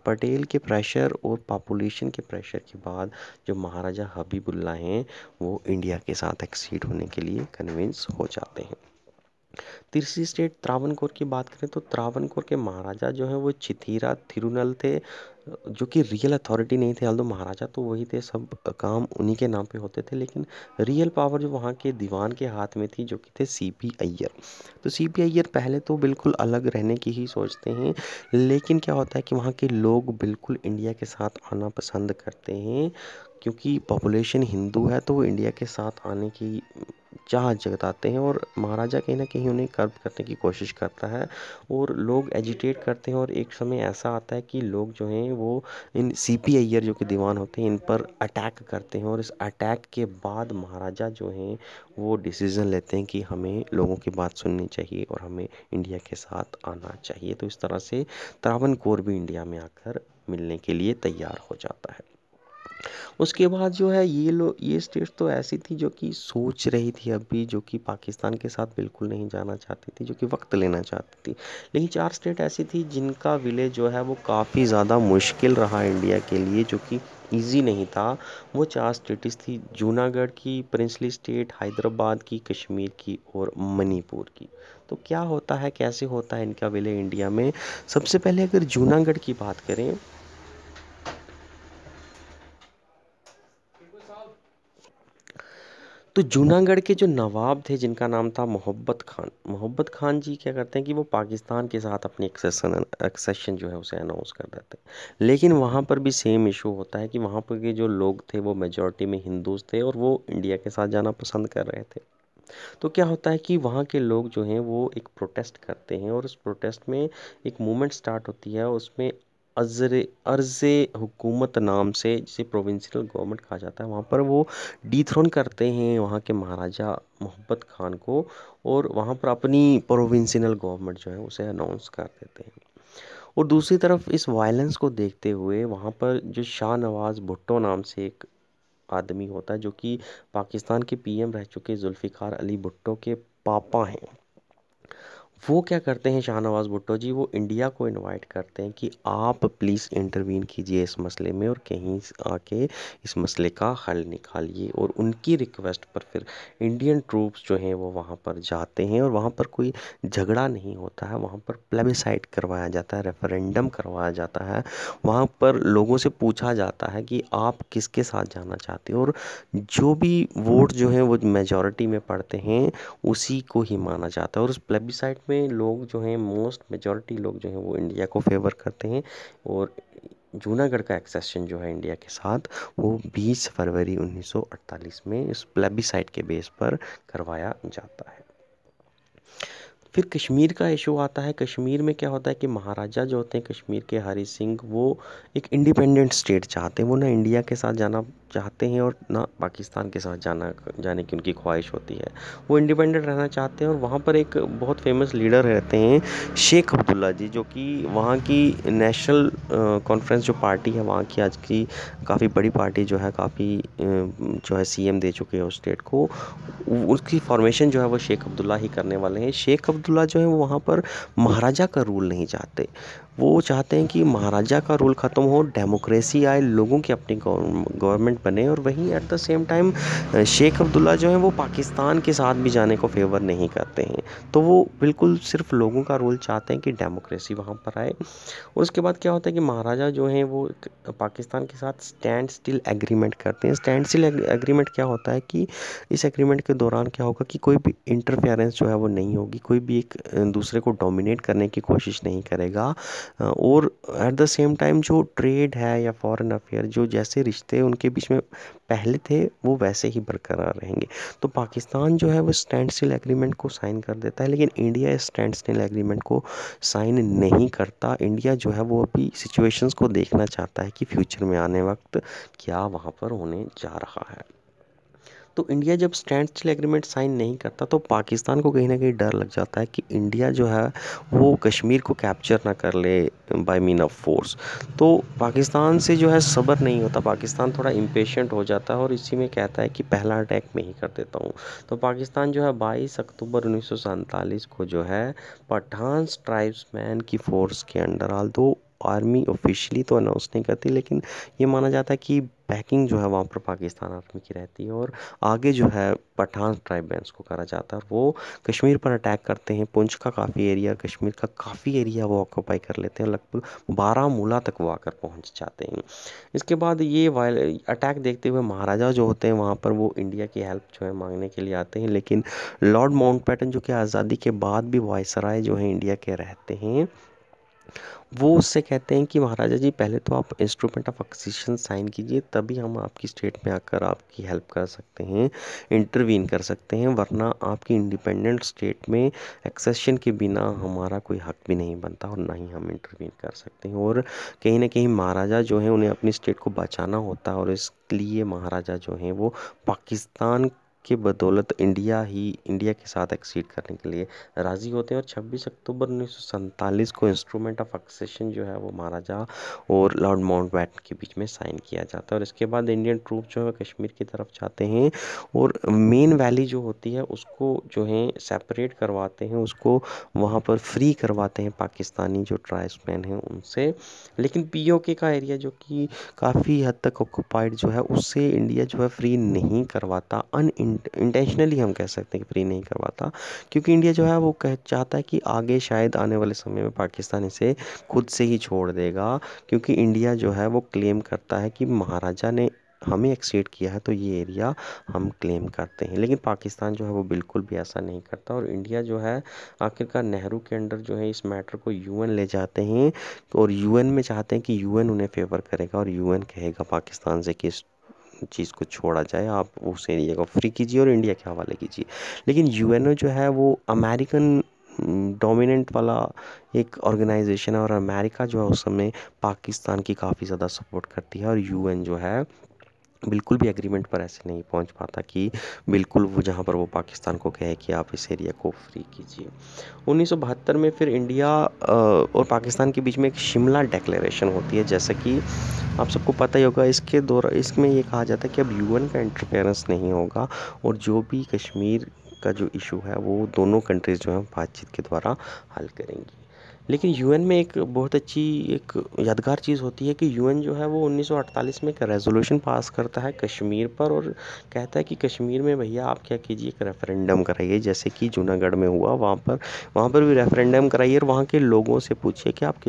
पटेल के प्रेशर और पॉपुलेशन के प्रेशर के बाद जो महाराजा हबीबुल्ला हैं वो इंडिया के साथ एक्सीड होने के लिए कन्विंस हो जाते हैं। तीसरी स्टेट त्रावणकोर की बात करें तो त्रावणकोर के महाराजा जो हैं वो चिथिरा थिरुनल थे, जो कि रियल अथॉरिटी नहीं थे। although महाराजा तो वही थे, सब काम उन्हीं के नाम पे होते थे, लेकिन रियल पावर जो वहाँ के दीवान के हाथ में थी, जो कि थे सीपी अय्यर। तो सीपी अय्यर पहले तो बिल्कुल अलग रहने की ही सोचते हैं, लेकिन क्या होता है कि वहाँ के लोग बिल्कुल इंडिया के साथ आना पसंद करते हैं, क्योंकि पॉपुलेशन हिंदू है तो वो इंडिया के साथ आने की चाह जताते हैं। और महाराजा कहीं ना कहीं उन्हें कर्व करने की कोशिश करता है और लोग एजिटेट करते हैं। और एक समय ऐसा आता है कि लोग जो हैं वो इन सीपी अय्यर जो कि दीवान होते हैं इन पर अटैक करते हैं। और इस अटैक के बाद महाराजा जो हैं वो डिसीज़न लेते हैं कि हमें लोगों की बात सुननी चाहिए और हमें इंडिया के साथ आना चाहिए। तो इस तरह से त्रावणकोर भी इंडिया में आकर मिलने के लिए तैयार हो जाता है। उसके बाद जो है ये स्टेट्स तो ऐसी थी जो कि सोच रही थी अभी, जो कि पाकिस्तान के साथ बिल्कुल नहीं जाना चाहती थी, जो कि वक्त लेना चाहती थी। लेकिन 4 स्टेट ऐसी थी जिनका विलय जो है वो काफ़ी ज़्यादा मुश्किल रहा इंडिया के लिए, जो कि ईजी नहीं था। वो 4 स्टेट्स थी जूनागढ़ की, प्रिंसली स्टेट, हैदराबाद की, कश्मीर की और मणिपुर की। तो क्या होता है, कैसे होता है इनका विलय इंडिया में? सबसे पहले अगर जूनागढ़ की बात करें तो जूनागढ़ के जो नवाब थे जिनका नाम था मोहब्बत खान जी क्या करते हैं कि वो पाकिस्तान के साथ अपनी एक्सेशन जो है उसे अनाउंस कर देते हैं। लेकिन वहाँ पर भी सेम इशू होता है कि वहाँ पर के जो लोग थे वो मेजॉरिटी में हिंदूज थे और वो इंडिया के साथ जाना पसंद कर रहे थे। तो क्या होता है कि वहाँ के लोग जो हैं वो एक प्रोटेस्ट करते हैं और उस प्रोटेस्ट में एक मूवमेंट स्टार्ट होती है। उसमें अर्ज़ हुकूमत नाम से, जिसे प्रोविंशियल गवर्नमेंट कहा जाता है, वहाँ पर वो डिथ्रोन करते हैं वहाँ के महाराजा मोहब्बत खान को और वहाँ पर अपनी प्रोविंशियल गवर्नमेंट जो है उसे अनाउंस कर देते हैं। और दूसरी तरफ इस वायलेंस को देखते हुए वहाँ पर जो शाह नवाज़ भुट्टो नाम से एक आदमी होता है, जो कि पाकिस्तान के पीएम रह चुके जुल्फ़िकार अली भुट्टो के पापा हैं, वो क्या करते हैं शाहनवाज़ भुट्टो जी, वो इंडिया को इनवाइट करते हैं कि आप प्लीज़ इंटरवीन कीजिए इस मसले में और कहीं आके इस मसले का हल निकालिए। और उनकी रिक्वेस्ट पर फिर इंडियन ट्रूप्स जो हैं वो वहाँ पर जाते हैं और वहाँ पर कोई झगड़ा नहीं होता है, वहाँ पर प्लेबिसाइट करवाया जाता है, रेफरेंडम करवाया जाता है। वहाँ पर लोगों से पूछा जाता है कि आप किसके साथ जाना चाहते हो, और जो भी वोट जो हैं वो मेजॉरिटी में पड़ते हैं उसी को ही माना जाता है। और उस प्लेबिसाइट में लोग जो हैं, मोस्ट मेजॉरिटी लोग जो हैं वो इंडिया को फेवर करते हैं। और जूनागढ़ का एक्सेशन जो है इंडिया के साथ वो 20 फरवरी 1948 में इस प्लेबिसाइट के बेस पर करवाया जाता है। फिर कश्मीर का इशू आता है। कश्मीर में क्या होता है कि महाराजा जो होते हैं कश्मीर के, हरी सिंह, वो एक इंडिपेंडेंट स्टेट चाहते हैं। वो ना इंडिया के साथ जाना चाहते हैं और ना पाकिस्तान के साथ जाने की उनकी ख्वाहिश होती है। वो इंडिपेंडेंट रहना चाहते हैं और वहाँ पर एक बहुत फेमस लीडर रहते हैं शेख अब्दुल्ला जी, जो कि वहाँ की नेशनल कॉन्फ्रेंस जो पार्टी है वहाँ की, आज की काफ़ी बड़ी पार्टी जो है, काफ़ी जो है सीएम दे चुके हैं उस स्टेट को, उसकी फॉर्मेशन जो है वो शेख अब्दुल्ला ही करने वाले हैं। शेख अब्दुल्ला जो है वो वहाँ पर महाराजा का रूल नहीं चाहते, वो चाहते हैं कि महाराजा का रूल ख़त्म हो, डेमोक्रेसी आए, लोगों की अपनी गवर्नमेंट बने। और वहीं at the same time Sheikh Abdullah जो है वो पाकिस्तान के साथ भी जाने को फेवर नहीं करते हैं। तो वो बिल्कुल सिर्फ लोगों का रूल चाहते हैं कि डेमोक्रेसी वहाँ पर आए। और उसके बाद क्या होता है कि महाराजा जो हैं वो पाकिस्तान के साथ स्टैंड स्टिल एग्रीमेंट करते हैं। स्टैंड स्टिल एग्रीमेंट क्या होता है कि इस एग्रीमेंट के दौरान क्या होगा कि कोई भी इंटरफेरेंस जो है वो नहीं होगी, कोई भी एक दूसरे को डोमिनेट करने की कोशिश नहीं करेगा। और एट द सेम टाइम जो ट्रेड है या फॉरेन अफेयर, जो जैसे रिश्ते उनके बीच में पहले थे वो वैसे ही बरकरार रहेंगे। तो पाकिस्तान जो है वो स्टैंड स्टिल एग्रीमेंट को साइन कर देता है, लेकिन इंडिया इस स्टैंड स्टिल एग्रीमेंट को साइन नहीं करता। इंडिया जो है वो अभी सिचुएशंस को देखना चाहता है कि फ्यूचर में आने वक्त क्या वहाँ पर होने जा रहा है। तो इंडिया जब स्टैंड स्टिल एग्रीमेंट साइन नहीं करता तो पाकिस्तान को कहीं ना कहीं डर लग जाता है कि इंडिया जो है वो कश्मीर को कैप्चर ना कर ले बाय मीन ऑफ फोर्स। तो पाकिस्तान से जो है सब्र नहीं होता, पाकिस्तान थोड़ा इम्पेशेंट हो जाता है और इसी में कहता है कि पहला अटैक मैं ही कर देता हूँ। तो पाकिस्तान जो है 22 अक्टूबर 1947 को जो है पठान ट्राइब्समैन की फोर्स के अंडर, हाल दो आर्मी ऑफिशियली तो अनाउंस नहीं करती, लेकिन ये माना जाता है कि बैकिंग जो है वहाँ पर पाकिस्तान आर्मी की रहती है और आगे जो है पठान ट्राइब्स को करा जाता है और वो कश्मीर पर अटैक करते हैं। पुंछ का काफ़ी एरिया, कश्मीर का काफ़ी एरिया वो ऑक्यूपाई कर लेते हैं, लगभग बारामूला तक वो आकर पहुँच जाते हैं। इसके बाद ये अटैक देखते हुए महाराजा जो होते हैं वहाँ पर वो इंडिया की हेल्प जो है मांगने के लिए आते हैं, लेकिन लॉर्ड माउंटबेटन जो कि आज़ादी के बाद भी वायसराय जो है इंडिया के रहते हैं, वो उससे कहते हैं कि महाराजा जी पहले तो आप इंस्ट्रूमेंट ऑफ एक्विजिशन साइन कीजिए, तभी हम आपकी स्टेट में आकर आपकी हेल्प कर सकते हैं, इंटरवीन कर सकते हैं, वरना आपकी इंडिपेंडेंट स्टेट में एक्सेशन के बिना हमारा कोई हक भी नहीं बनता और ना ही हम इंटरवीन कर सकते हैं। और कहीं ना कहीं महाराजा जो हैं उन्हें अपनी स्टेट को बचाना होता है और इसलिए महाराजा जो हैं वो पाकिस्तान के बदौलत इंडिया के साथ एक्सीड करने के लिए राज़ी होते हैं। और 26 अक्टूबर 1947 को इंस्ट्रूमेंट ऑफ एक्सेशन जो है वो महाराजा और लॉर्ड माउंटबेटन के बीच में साइन किया जाता है और इसके बाद इंडियन ट्रूप जो है कश्मीर की तरफ जाते हैं और मेन वैली जो होती है उसको जो है सेपरेट करवाते हैं, उसको वहाँ पर फ्री करवाते हैं पाकिस्तानी जो ट्राइब्समैन हैं उनसे। लेकिन पीओके का एरिया जो कि काफ़ी हद तक ऑक्यूपाइड जो है उससे इंडिया जो है फ्री नहीं करवाता, अन इंटेंशनली हम कह सकते हैं कि फ्री नहीं करवाता, क्योंकि इंडिया जो है वो कह चाहता है कि आगे शायद आने वाले समय में पाकिस्तान इसे खुद से ही छोड़ देगा, क्योंकि इंडिया जो है वो क्लेम करता है कि महाराजा ने हमें एक्सीड किया है तो ये एरिया हम क्लेम करते हैं। लेकिन पाकिस्तान जो है वो बिल्कुल भी ऐसा नहीं करता और इंडिया जो है आखिरकार नेहरू के अंडर जो है इस मैटर को यूएन ले जाते हैं और यूएन में चाहते हैं कि यूएन उन्हें फेवर करेगा और यूएन कहेगा पाकिस्तान से कि चीज़ को छोड़ा जाए, आप उस एरिया को फ्री कीजिए और इंडिया के हवाले कीजिए। लेकिन यूएनओ जो है वो अमेरिकन डोमिनेंट वाला एक ऑर्गेनाइजेशन है और अमेरिका जो है उस समय पाकिस्तान की काफ़ी ज़्यादा सपोर्ट करती है और यूएन जो है बिल्कुल भी एग्रीमेंट पर ऐसे नहीं पहुंच पाता कि बिल्कुल वो जहां पर वो पाकिस्तान को कहे कि आप इस एरिया को फ्री कीजिए। 1972 में फिर इंडिया और पाकिस्तान के बीच में एक शिमला डिक्लेरेशन होती है, जैसा कि आप सबको पता ही होगा। इसके दौरान इसमें ये कहा जाता है कि अब यूएन का इंटरफेरेंस नहीं होगा और जो भी कश्मीर का जो इशू है वो दोनों कंट्रीज़ जो है बातचीत के द्वारा हल करेंगी। लेकिन यूएन में एक बहुत अच्छी एक यादगार चीज़ होती है कि यूएन जो है वो 1948 में एक रेजोल्यूशन पास करता है कश्मीर पर और कहता है कि कश्मीर में भैया आप क्या कीजिए, एक रेफरेंडम कराइए, जैसे कि जूनागढ़ में हुआ, वहाँ पर भी रेफरेंडम कराइए और वहाँ के लोगों से पूछिए कि आप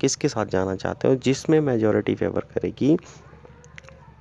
किसके साथ जाना चाहते हो, जिसमें मेजॉरिटी फेवर करेगी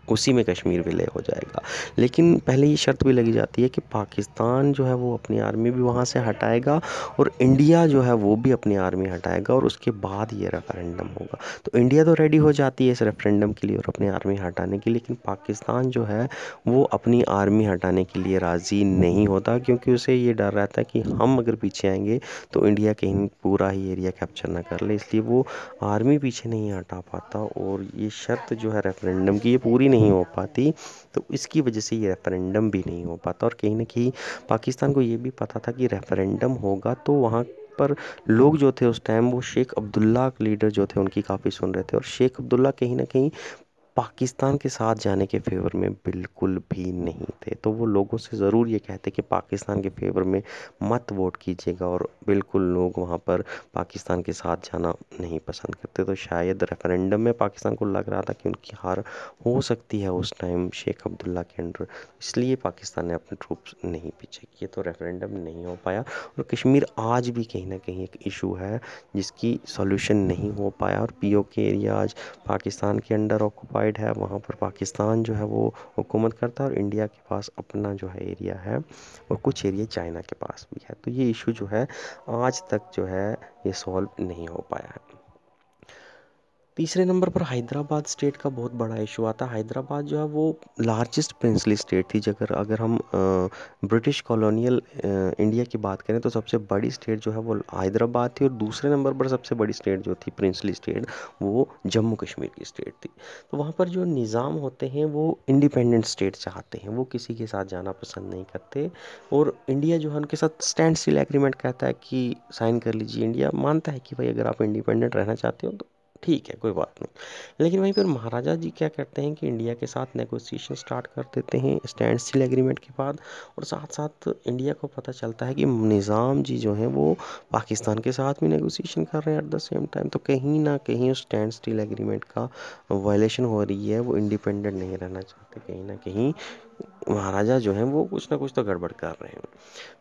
उसी में कश्मीर विलय हो जाएगा। लेकिन पहले ये शर्त भी लगी जाती है कि पाकिस्तान जो है वो अपनी आर्मी भी वहाँ से हटाएगा और इंडिया जो है वो भी अपनी आर्मी हटाएगा और उसके बाद ये रेफरेंडम होगा। तो इंडिया तो रेडी हो जाती है इस रेफरेंडम के लिए और अपनी आर्मी हटाने के लिए, लेकिन पाकिस्तान जो है वो अपनी आर्मी हटाने के लिए राज़ी नहीं होता, क्योंकि उसे ये डर रहता है कि हम अगर पीछे आएंगे तो इंडिया कहीं पूरा ही एरिया कैप्चर ना कर ले, इसलिए वो आर्मी पीछे नहीं हटा पाता और ये शर्त जो है रेफरेंडम की ये पूरी नहीं हो पाती। तो इसकी वजह से ये रेफरेंडम भी नहीं हो पाता और कहीं ना कहीं पाकिस्तान को ये भी पता था कि रेफरेंडम होगा तो वहाँ पर लोग जो थे उस टाइम वो शेख अब्दुल्ला लीडर जो थे उनकी काफ़ी सुन रहे थे और शेख अब्दुल्ला कहीं ना कहीं पाकिस्तान के साथ जाने के फेवर में बिल्कुल भी नहीं थे। तो वो लोगों से ज़रूर ये कहते कि पाकिस्तान के फेवर में मत वोट कीजिएगा और बिल्कुल लोग वहाँ पर पाकिस्तान के साथ जाना नहीं पसंद करते। तो शायद रेफरेंडम में पाकिस्तान को लग रहा था कि उनकी हार हो सकती है उस टाइम शेख अब्दुल्ला के अंडर, इसलिए पाकिस्तान ने अपने ट्रूप्स नहीं पीछे किए, तो रेफरेंडम नहीं हो पाया और कश्मीर आज भी कहीं ना कहीं एक इशू है जिसकी सॉल्यूशन नहीं हो पाया और पीओके एरिया आज पाकिस्तान के अंडर ऑक्यूपाइड है। वहाँ पर पाकिस्तान जो है वो हुकूमत करता है और इंडिया के पास अपना जो है एरिया है और कुछ एरिया चाइना के पास भी है। तो ये इशू जो है आज तक जो है ये सॉल्व नहीं हो पाया है। तीसरे नंबर पर हैदराबाद स्टेट का बहुत बड़ा इशू आता है। हैदराबाद जो है वो लार्जेस्ट प्रिंसली स्टेट थी। अगर अगर हम ब्रिटिश कॉलोनियल इंडिया की बात करें तो सबसे बड़ी स्टेट जो है वो हैदराबाद थी, और दूसरे नंबर पर सबसे बड़ी स्टेट जो थी प्रिंसली स्टेट, वो जम्मू कश्मीर की स्टेट थी। तो वहाँ पर जो निज़ाम होते हैं वो इंडिपेंडेंट स्टेट चाहते हैं, वो किसी के साथ जाना पसंद नहीं करते। और इंडिया जो है उनके साथ स्टैंड स्टिल एग्रीमेंट कहता है कि साइन कर लीजिए। इंडिया मानता है कि भाई अगर आप इंडिपेंडेंट रहना चाहते हो तो ठीक है, कोई बात नहीं। लेकिन वहीं पर महाराजा जी क्या करते हैं कि इंडिया के साथ नेगोशिएशन स्टार्ट कर देते हैं स्टैंड स्टिल एग्रीमेंट के बाद। और साथ साथ इंडिया को पता चलता है कि निज़ाम जी जो हैं वो पाकिस्तान के साथ भी नेगोशिएशन कर रहे हैं एट द सेम टाइम। तो कहीं ना कहीं उस स्टैंड स्टिल एग्रीमेंट का वायलेशन हो रही है, वो इंडिपेंडेंट नहीं रहना चाहते। कहीं ना कहीं महाराजा जो हैं वो कुछ ना कुछ तो गड़बड़ कर रहे हैं।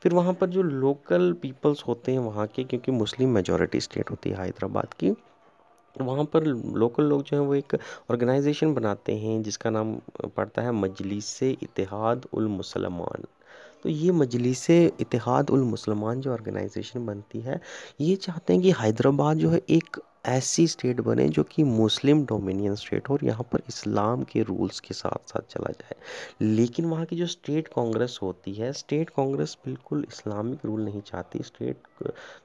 फिर वहाँ पर जो लोकल पीपल्स होते हैं वहाँ के, क्योंकि मुस्लिम मेजॉरिटी स्टेट होती है हैदराबाद की, वहाँ पर लोकल लोग जो हैं वो एक ऑर्गेनाइजेशन बनाते हैं जिसका नाम पड़ता है मजलिस इत्तेहाद उल मुसलमान। तो ये मजलिस इत्तेहाद उल मुसलमान जो ऑर्गेनाइजेशन बनती है, ये चाहते हैं कि हैदराबाद जो है एक ऐसी स्टेट बने जो कि मुस्लिम डोमिनियन स्टेट हो, और यहाँ पर इस्लाम के रूल्स के साथ साथ चला जाए। लेकिन वहाँ की जो स्टेट कांग्रेस होती है, स्टेट कांग्रेस बिल्कुल इस्लामिक रूल नहीं चाहती। स्टेट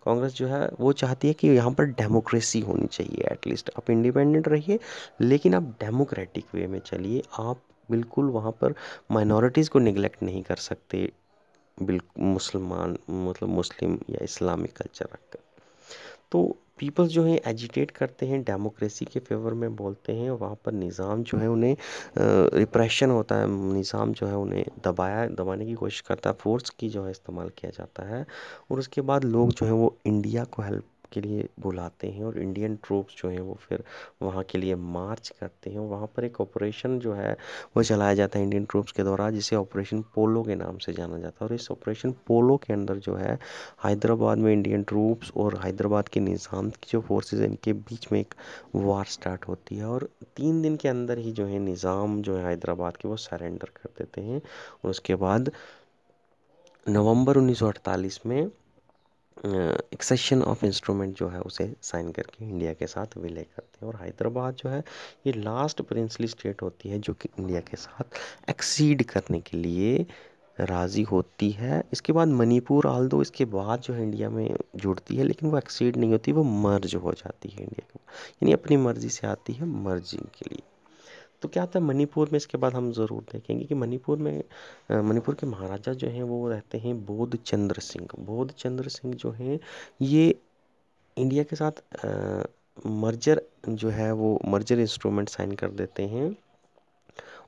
कांग्रेस जो है वो चाहती है कि यहाँ पर डेमोक्रेसी होनी चाहिए। एटलीस्ट आप इंडिपेंडेंट रहिए, लेकिन आप डेमोक्रेटिक वे में चलिए। आप बिल्कुल वहाँ पर माइनॉरिटीज़ को निगलेक्ट नहीं कर सकते, बिल्कुल मुसलमान मतलब मुस्लिम या इस्लामिक कल्चर रखकर। तो पीपल्स जो हैं एजिटेट करते हैं, डेमोक्रेसी के फेवर में बोलते हैं। वहाँ पर निज़ाम जो है उन्हें रिप्रेशन होता है, निज़ाम जो है उन्हें दबाने की कोशिश करता है, फोर्स की जो है इस्तेमाल किया जाता है। और उसके बाद लोग जो हैं वो इंडिया को हेल्प के लिए बुलाते हैं, और इंडियन ट्रूप्स जो हैं वो फिर वहाँ के लिए मार्च करते हैं। वहाँ पर एक ऑपरेशन जो है वो चलाया जाता है इंडियन ट्रूप्स के द्वारा, जिसे ऑपरेशन पोलो के नाम से जाना जाता है। और इस ऑपरेशन पोलो के अंदर जो है हैदराबाद में इंडियन ट्रूप्स और हैदराबाद के निज़ाम की जो फोर्सेस हैं इनके बीच में एक वार स्टार्ट होती है। और 3 दिन के अंदर ही जो है निज़ाम जो है हैदराबाद के वो सरेंडर कर देते हैं। और उसके बाद नवंबर 1948 में एक सेशन ऑफ इंस्ट्रूमेंट जो है उसे साइन करके इंडिया के साथ विलय करते हैं। और हैदराबाद जो है ये लास्ट प्रिंसली स्टेट होती है जो कि इंडिया के साथ एक्सीड करने के लिए राज़ी होती है। इसके बाद मणिपुर आल्दो इसके बाद जो है इंडिया में जुड़ती है, लेकिन वो एक्सीड नहीं होती, वो मर्ज हो जाती है इंडिया के, यानी अपनी मर्जी से आती है मर्जिंग के लिए। तो क्या आता है मणिपुर में, इसके बाद हम ज़रूर देखेंगे कि मणिपुर में मणिपुर के महाराजा जो हैं वो रहते हैं बोध चंद्र सिंह। बोध चंद्र सिंह जो हैं ये इंडिया के साथ मर्जर जो है वो मर्जर इंस्ट्रूमेंट साइन कर देते हैं।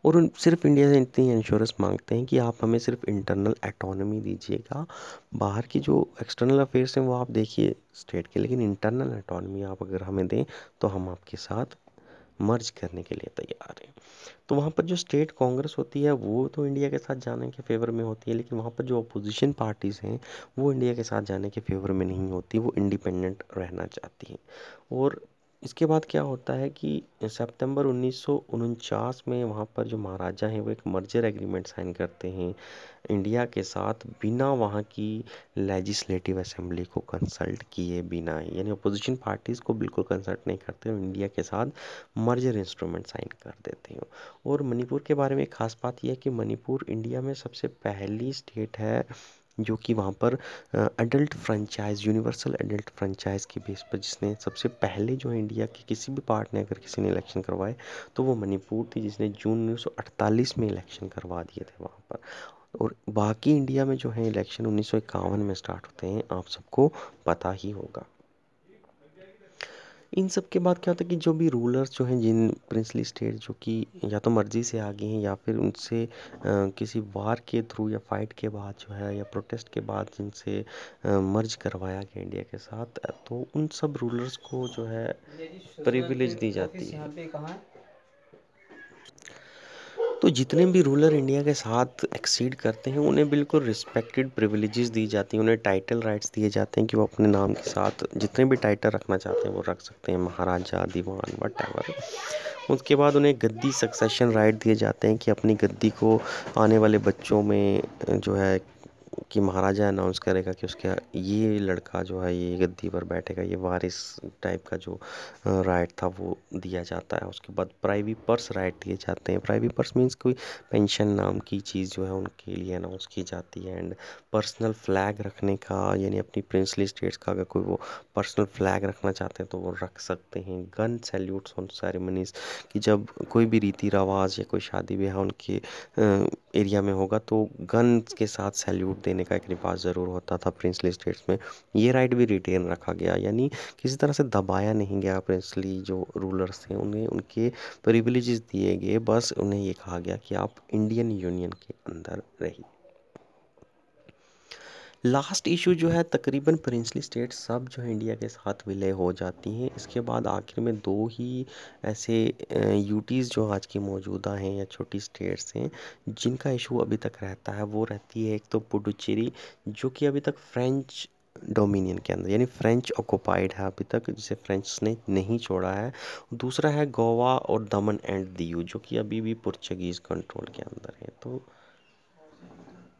और उन सिर्फ इंडिया से इतनी इंश्योरेंस मांगते हैं कि आप हमें सिर्फ इंटरनल एटोनमी दीजिएगा, बाहर की जो एक्सटर्नल अफेयर्स हैं वो आप देखिए स्टेट के, लेकिन इंटरनल एटोनमी आप अगर हमें दें तो हम आपके साथ मर्ज करने के लिए तैयार हैं। तो वहाँ पर जो स्टेट कांग्रेस होती है वो तो इंडिया के साथ जाने के फेवर में होती है, लेकिन वहाँ पर जो अपोजिशन पार्टीज़ हैं वो इंडिया के साथ जाने के फेवर में नहीं होती, वो इंडिपेंडेंट रहना चाहती हैं। और इसके बाद क्या होता है कि सितंबर 1949 में वहाँ पर जो महाराजा हैं वो एक मर्जर एग्रीमेंट साइन करते हैं इंडिया के साथ, बिना वहाँ की लेजिस्लेटिव असेंबली को कंसल्ट किए बिना ही, यानी अपोजिशन पार्टीज़ को बिल्कुल कंसल्ट नहीं करते, और इंडिया के साथ मर्जर इंस्ट्रूमेंट साइन कर देते हैं। और मणिपुर के बारे में एक खास बात यह है कि मणिपुर इंडिया में सबसे पहली स्टेट है जो कि वहाँ पर adult franchise, universal adult franchise की बेस पर जिसने सबसे पहले जो है इंडिया के किसी भी पार्ट ने अगर किसी ने इलेक्शन करवाए तो वो मणिपुर थी, जिसने जून 1948 में इलेक्शन करवा दिए थे वहाँ पर। और बाकी इंडिया में जो है इलेक्शन 1951 में स्टार्ट होते हैं, आप सबको पता ही होगा। इन सब के बाद क्या होता है कि जो भी रूलर्स जो हैं जिन प्रिंसली स्टेट जो कि या तो मर्जी से आ गए हैं या फिर उनसे किसी वार के थ्रू या फाइट के बाद जो है या प्रोटेस्ट के बाद जिनसे मर्ज करवाया गया इंडिया के साथ, तो उन सब रूलर्स को जो है प्रिविलेज दी जाती है। तो जितने भी रूलर इंडिया के साथ एक्सीड करते हैं उन्हें बिल्कुल रिस्पेक्टेड प्रिविलेजेस दी जाती हैं, उन्हें टाइटल राइट्स दिए जाते हैं कि वो अपने नाम के साथ जितने भी टाइटल रखना चाहते हैं वो रख सकते हैं, महाराजा, दीवान, वट। उसके बाद उन्हें गद्दी सक्सेशन राइट दिए जाते हैं कि अपनी गद्दी को आने वाले बच्चों में जो है कि महाराजा अनाउंस करेगा कि उसके ये लड़का जो है ये गद्दी पर बैठेगा, ये वारिस टाइप का जो राइट था वो दिया जाता है। उसके बाद प्राइवी पर्स राइट दिए जाते हैं। प्राइवी पर्स मीन्स कोई पेंशन नाम की चीज़ जो है उनके लिए अनाउंस की जाती है। एंड पर्सनल फ्लैग रखने का, यानी अपनी प्रिंसली स्टेट्स का अगर कोई वो पर्सनल फ्लैग रखना चाहते हैं तो वो रख सकते हैं। गन सैल्यूट्स ऑन सेरेमनीज, कि जब कोई भी रीति रिवाज या कोई शादी ब्याह उनके एरिया में होगा तो गन के साथ सैल्यूट देने का एक रिवाज ज़रूर होता था प्रिंसली स्टेट्स में। ये राइट भी रिटेन रखा गया, यानी किसी तरह से दबाया नहीं गया। प्रिंसली जो रूलर्स थे उन्हें उनके प्रिविलेजेस दिए गए, बस उन्हें ये कहा गया कि आप इंडियन यूनियन के अंदर रहिए। लास्ट इशू जो है, तकरीबन प्रिंसली स्टेट सब जो है इंडिया के साथ विलय हो जाती हैं। इसके बाद आखिर में दो ही ऐसे यूटीज़ जो आज की मौजूदा हैं या छोटी स्टेट्स हैं जिनका इशू अभी तक रहता है। वो रहती है एक तो पुडुचेरी, जो कि अभी तक फ्रेंच डोमिनियन के अंदर, यानी फ्रेंच ऑक्युपाइड है अभी तक, जिसे फ्रेंच ने नहीं छोड़ा है। दूसरा है गोवा और दमन एंड दीव, जो कि अभी भी पुर्तगीज़ कंट्रोल के अंदर है। तो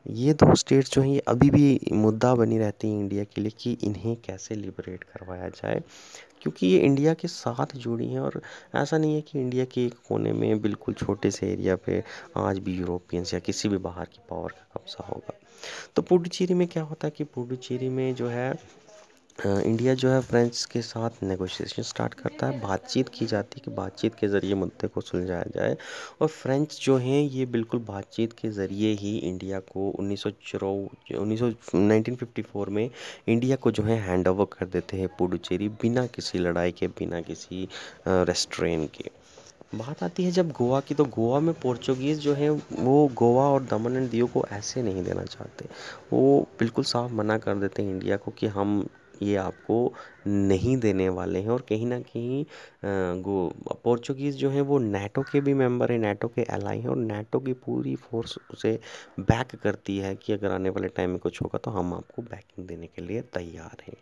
ये दो स्टेट्स जो हैं ये अभी भी मुद्दा बनी रहती हैं इंडिया के लिए कि इन्हें कैसे लिबरेट करवाया जाए, क्योंकि ये इंडिया के साथ जुड़ी हैं। और ऐसा नहीं है कि इंडिया के एक कोने में बिल्कुल छोटे से एरिया पे आज भी यूरोपियंस या किसी भी बाहर की पावर का कब्जा होगा। तो पुडुचेरी में क्या होता है कि पुडुचेरी में जो है इंडिया जो है फ्रेंच के साथ नेगोशिएशन स्टार्ट करता है। बातचीत की जाती है कि बातचीत के ज़रिए मुद्दे को सुलझाया जाए। और फ्रेंच जो हैं ये बिल्कुल बातचीत के ज़रिए ही इंडिया को 1954 में इंडिया को जो है हैंड ओवर कर देते हैं पुडुचेरी, बिना किसी लड़ाई के, बिना किसी रेस्ट्रेन के। बात आती है जब गोवा की, तो गोवा में पोर्चुगीज़ जो है वो गोवा और दमन एंड दीव को ऐसे नहीं देना चाहते। वो बिल्कुल साफ मना कर देते हैं इंडिया को कि हम ये आपको नहीं देने वाले हैं। और कहीं ना कहीं गो पोर्चुगीज़ जो हैं वो नाटो के भी मेंबर हैं, नाटो के एलाई हैं, और नाटो की पूरी फोर्स उसे बैक करती है कि अगर आने वाले टाइम में कुछ होगा तो हम आपको बैकिंग देने के लिए तैयार हैं।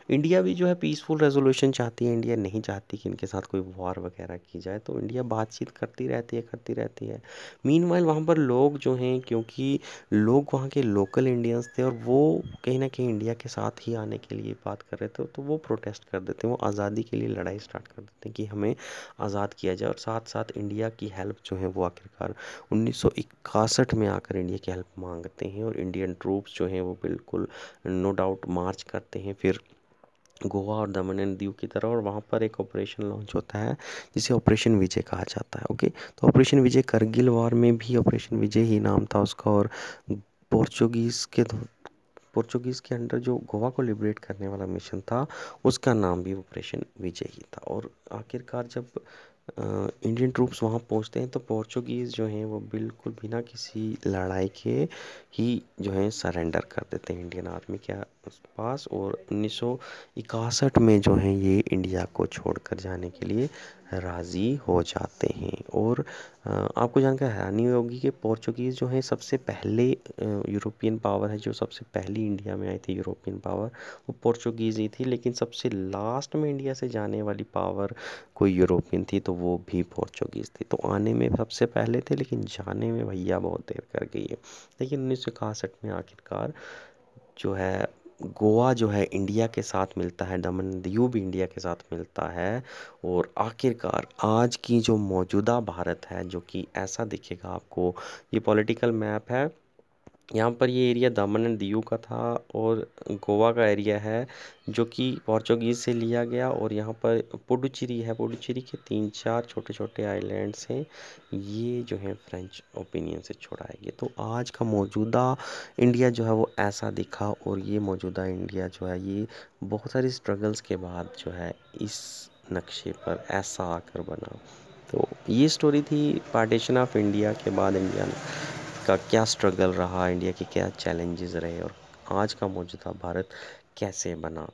इंडिया भी जो है पीसफुल रेजोल्यूशन चाहती है। इंडिया नहीं चाहती कि इनके साथ कोई वॉर वगैरह की जाए, तो इंडिया बातचीत करती रहती है, करती रहती है। मीनवाइल वहाँ पर लोग जो हैं, क्योंकि लोग वहाँ के लोकल इंडियंस थे और वो कहीं ना कहीं इंडिया के साथ ही आने के लिए बात कर रहे थे, तो वो प्रोटेस्ट कर देते हैं, वो आज़ादी के लिए लड़ाई स्टार्ट कर देते हैं कि हमें आज़ाद किया जाए। और साथ साथ इंडिया की हेल्प जो है वो आखिरकार 1961 में आकर इंडिया की हेल्प मांगते हैं। और इंडियन ट्रूप्स जो हैं वो बिल्कुल नो डाउट मार्च करते हैं फिर गोवा और दमन एंड दीव की तरफ, और वहाँ पर एक ऑपरेशन लॉन्च होता है जिसे ऑपरेशन विजय कहा जाता है। ओके, तो ऑपरेशन विजय करगिल वार में भी ऑपरेशन विजय ही नाम था उसका। और पोर्चुगीज़ के पोर्चुगीज़ के अंडर जो गोवा को लिबरेट करने वाला मिशन था उसका नाम भी ऑपरेशन विजय ही था। और आखिरकार जब इंडियन ट्रूप्स वहाँ पहुँचते हैं तो पोर्चुगीज़ जो हैं वो बिल्कुल बिना किसी लड़ाई के ही जो है सरेंडर कर देते हैं इंडियन आर्मी के पास। और 1961 में जो है ये इंडिया को छोड़कर जाने के लिए राज़ी हो जाते हैं। और आपको जानकर हैरानी होगी कि पोर्चुगीज़ जो है सबसे पहले यूरोपियन पावर है, जो सबसे पहली इंडिया में आई थी यूरोपियन पावर, वो पोर्चुगीज़ ही थी। लेकिन सबसे लास्ट में इंडिया से जाने वाली पावर कोई यूरोपियन थी तो वो भी पोर्चुगीज़ थी। तो आने में सबसे पहले थे लेकिन जाने में भैया बहुत देर कर गई है। लेकिन 1961 में आखिरकार जो है गोवा जो है इंडिया के साथ मिलता है, दमन दीव भी इंडिया के साथ मिलता है। और आखिरकार आज की जो मौजूदा भारत है, जो कि ऐसा दिखेगा आपको, ये पॉलिटिकल मैप है। यहाँ पर ये एरिया दमन एंड दीव का था और गोवा का एरिया है जो कि पोर्चुगीज़ से लिया गया। और यहाँ पर पुडुचेरी है, पुडुचेरी के 3-4 छोटे छोटे आइलैंड्स हैं, ये जो है फ्रेंच ओपिनियन से छुड़ाए गए। तो आज का मौजूदा इंडिया जो है वो ऐसा दिखा। और ये मौजूदा इंडिया जो है ये बहुत सारी स्ट्रगल्स के बाद जो है इस नक्शे पर ऐसा आकर बना। तो ये स्टोरी थी पार्टीशन ऑफ इंडिया के बाद इंडिया का क्या स्ट्रगल रहा, इंडिया के क्या चैलेंजेस रहे, और आज का मौजूदा भारत कैसे बना।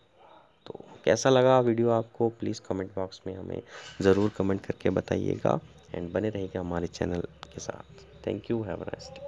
तो कैसा लगा वीडियो आपको, प्लीज़ कमेंट बॉक्स में हमें ज़रूर कमेंट करके बताइएगा। एंड बने रहिएगा हमारे चैनल के साथ। Thank you, have a nice day.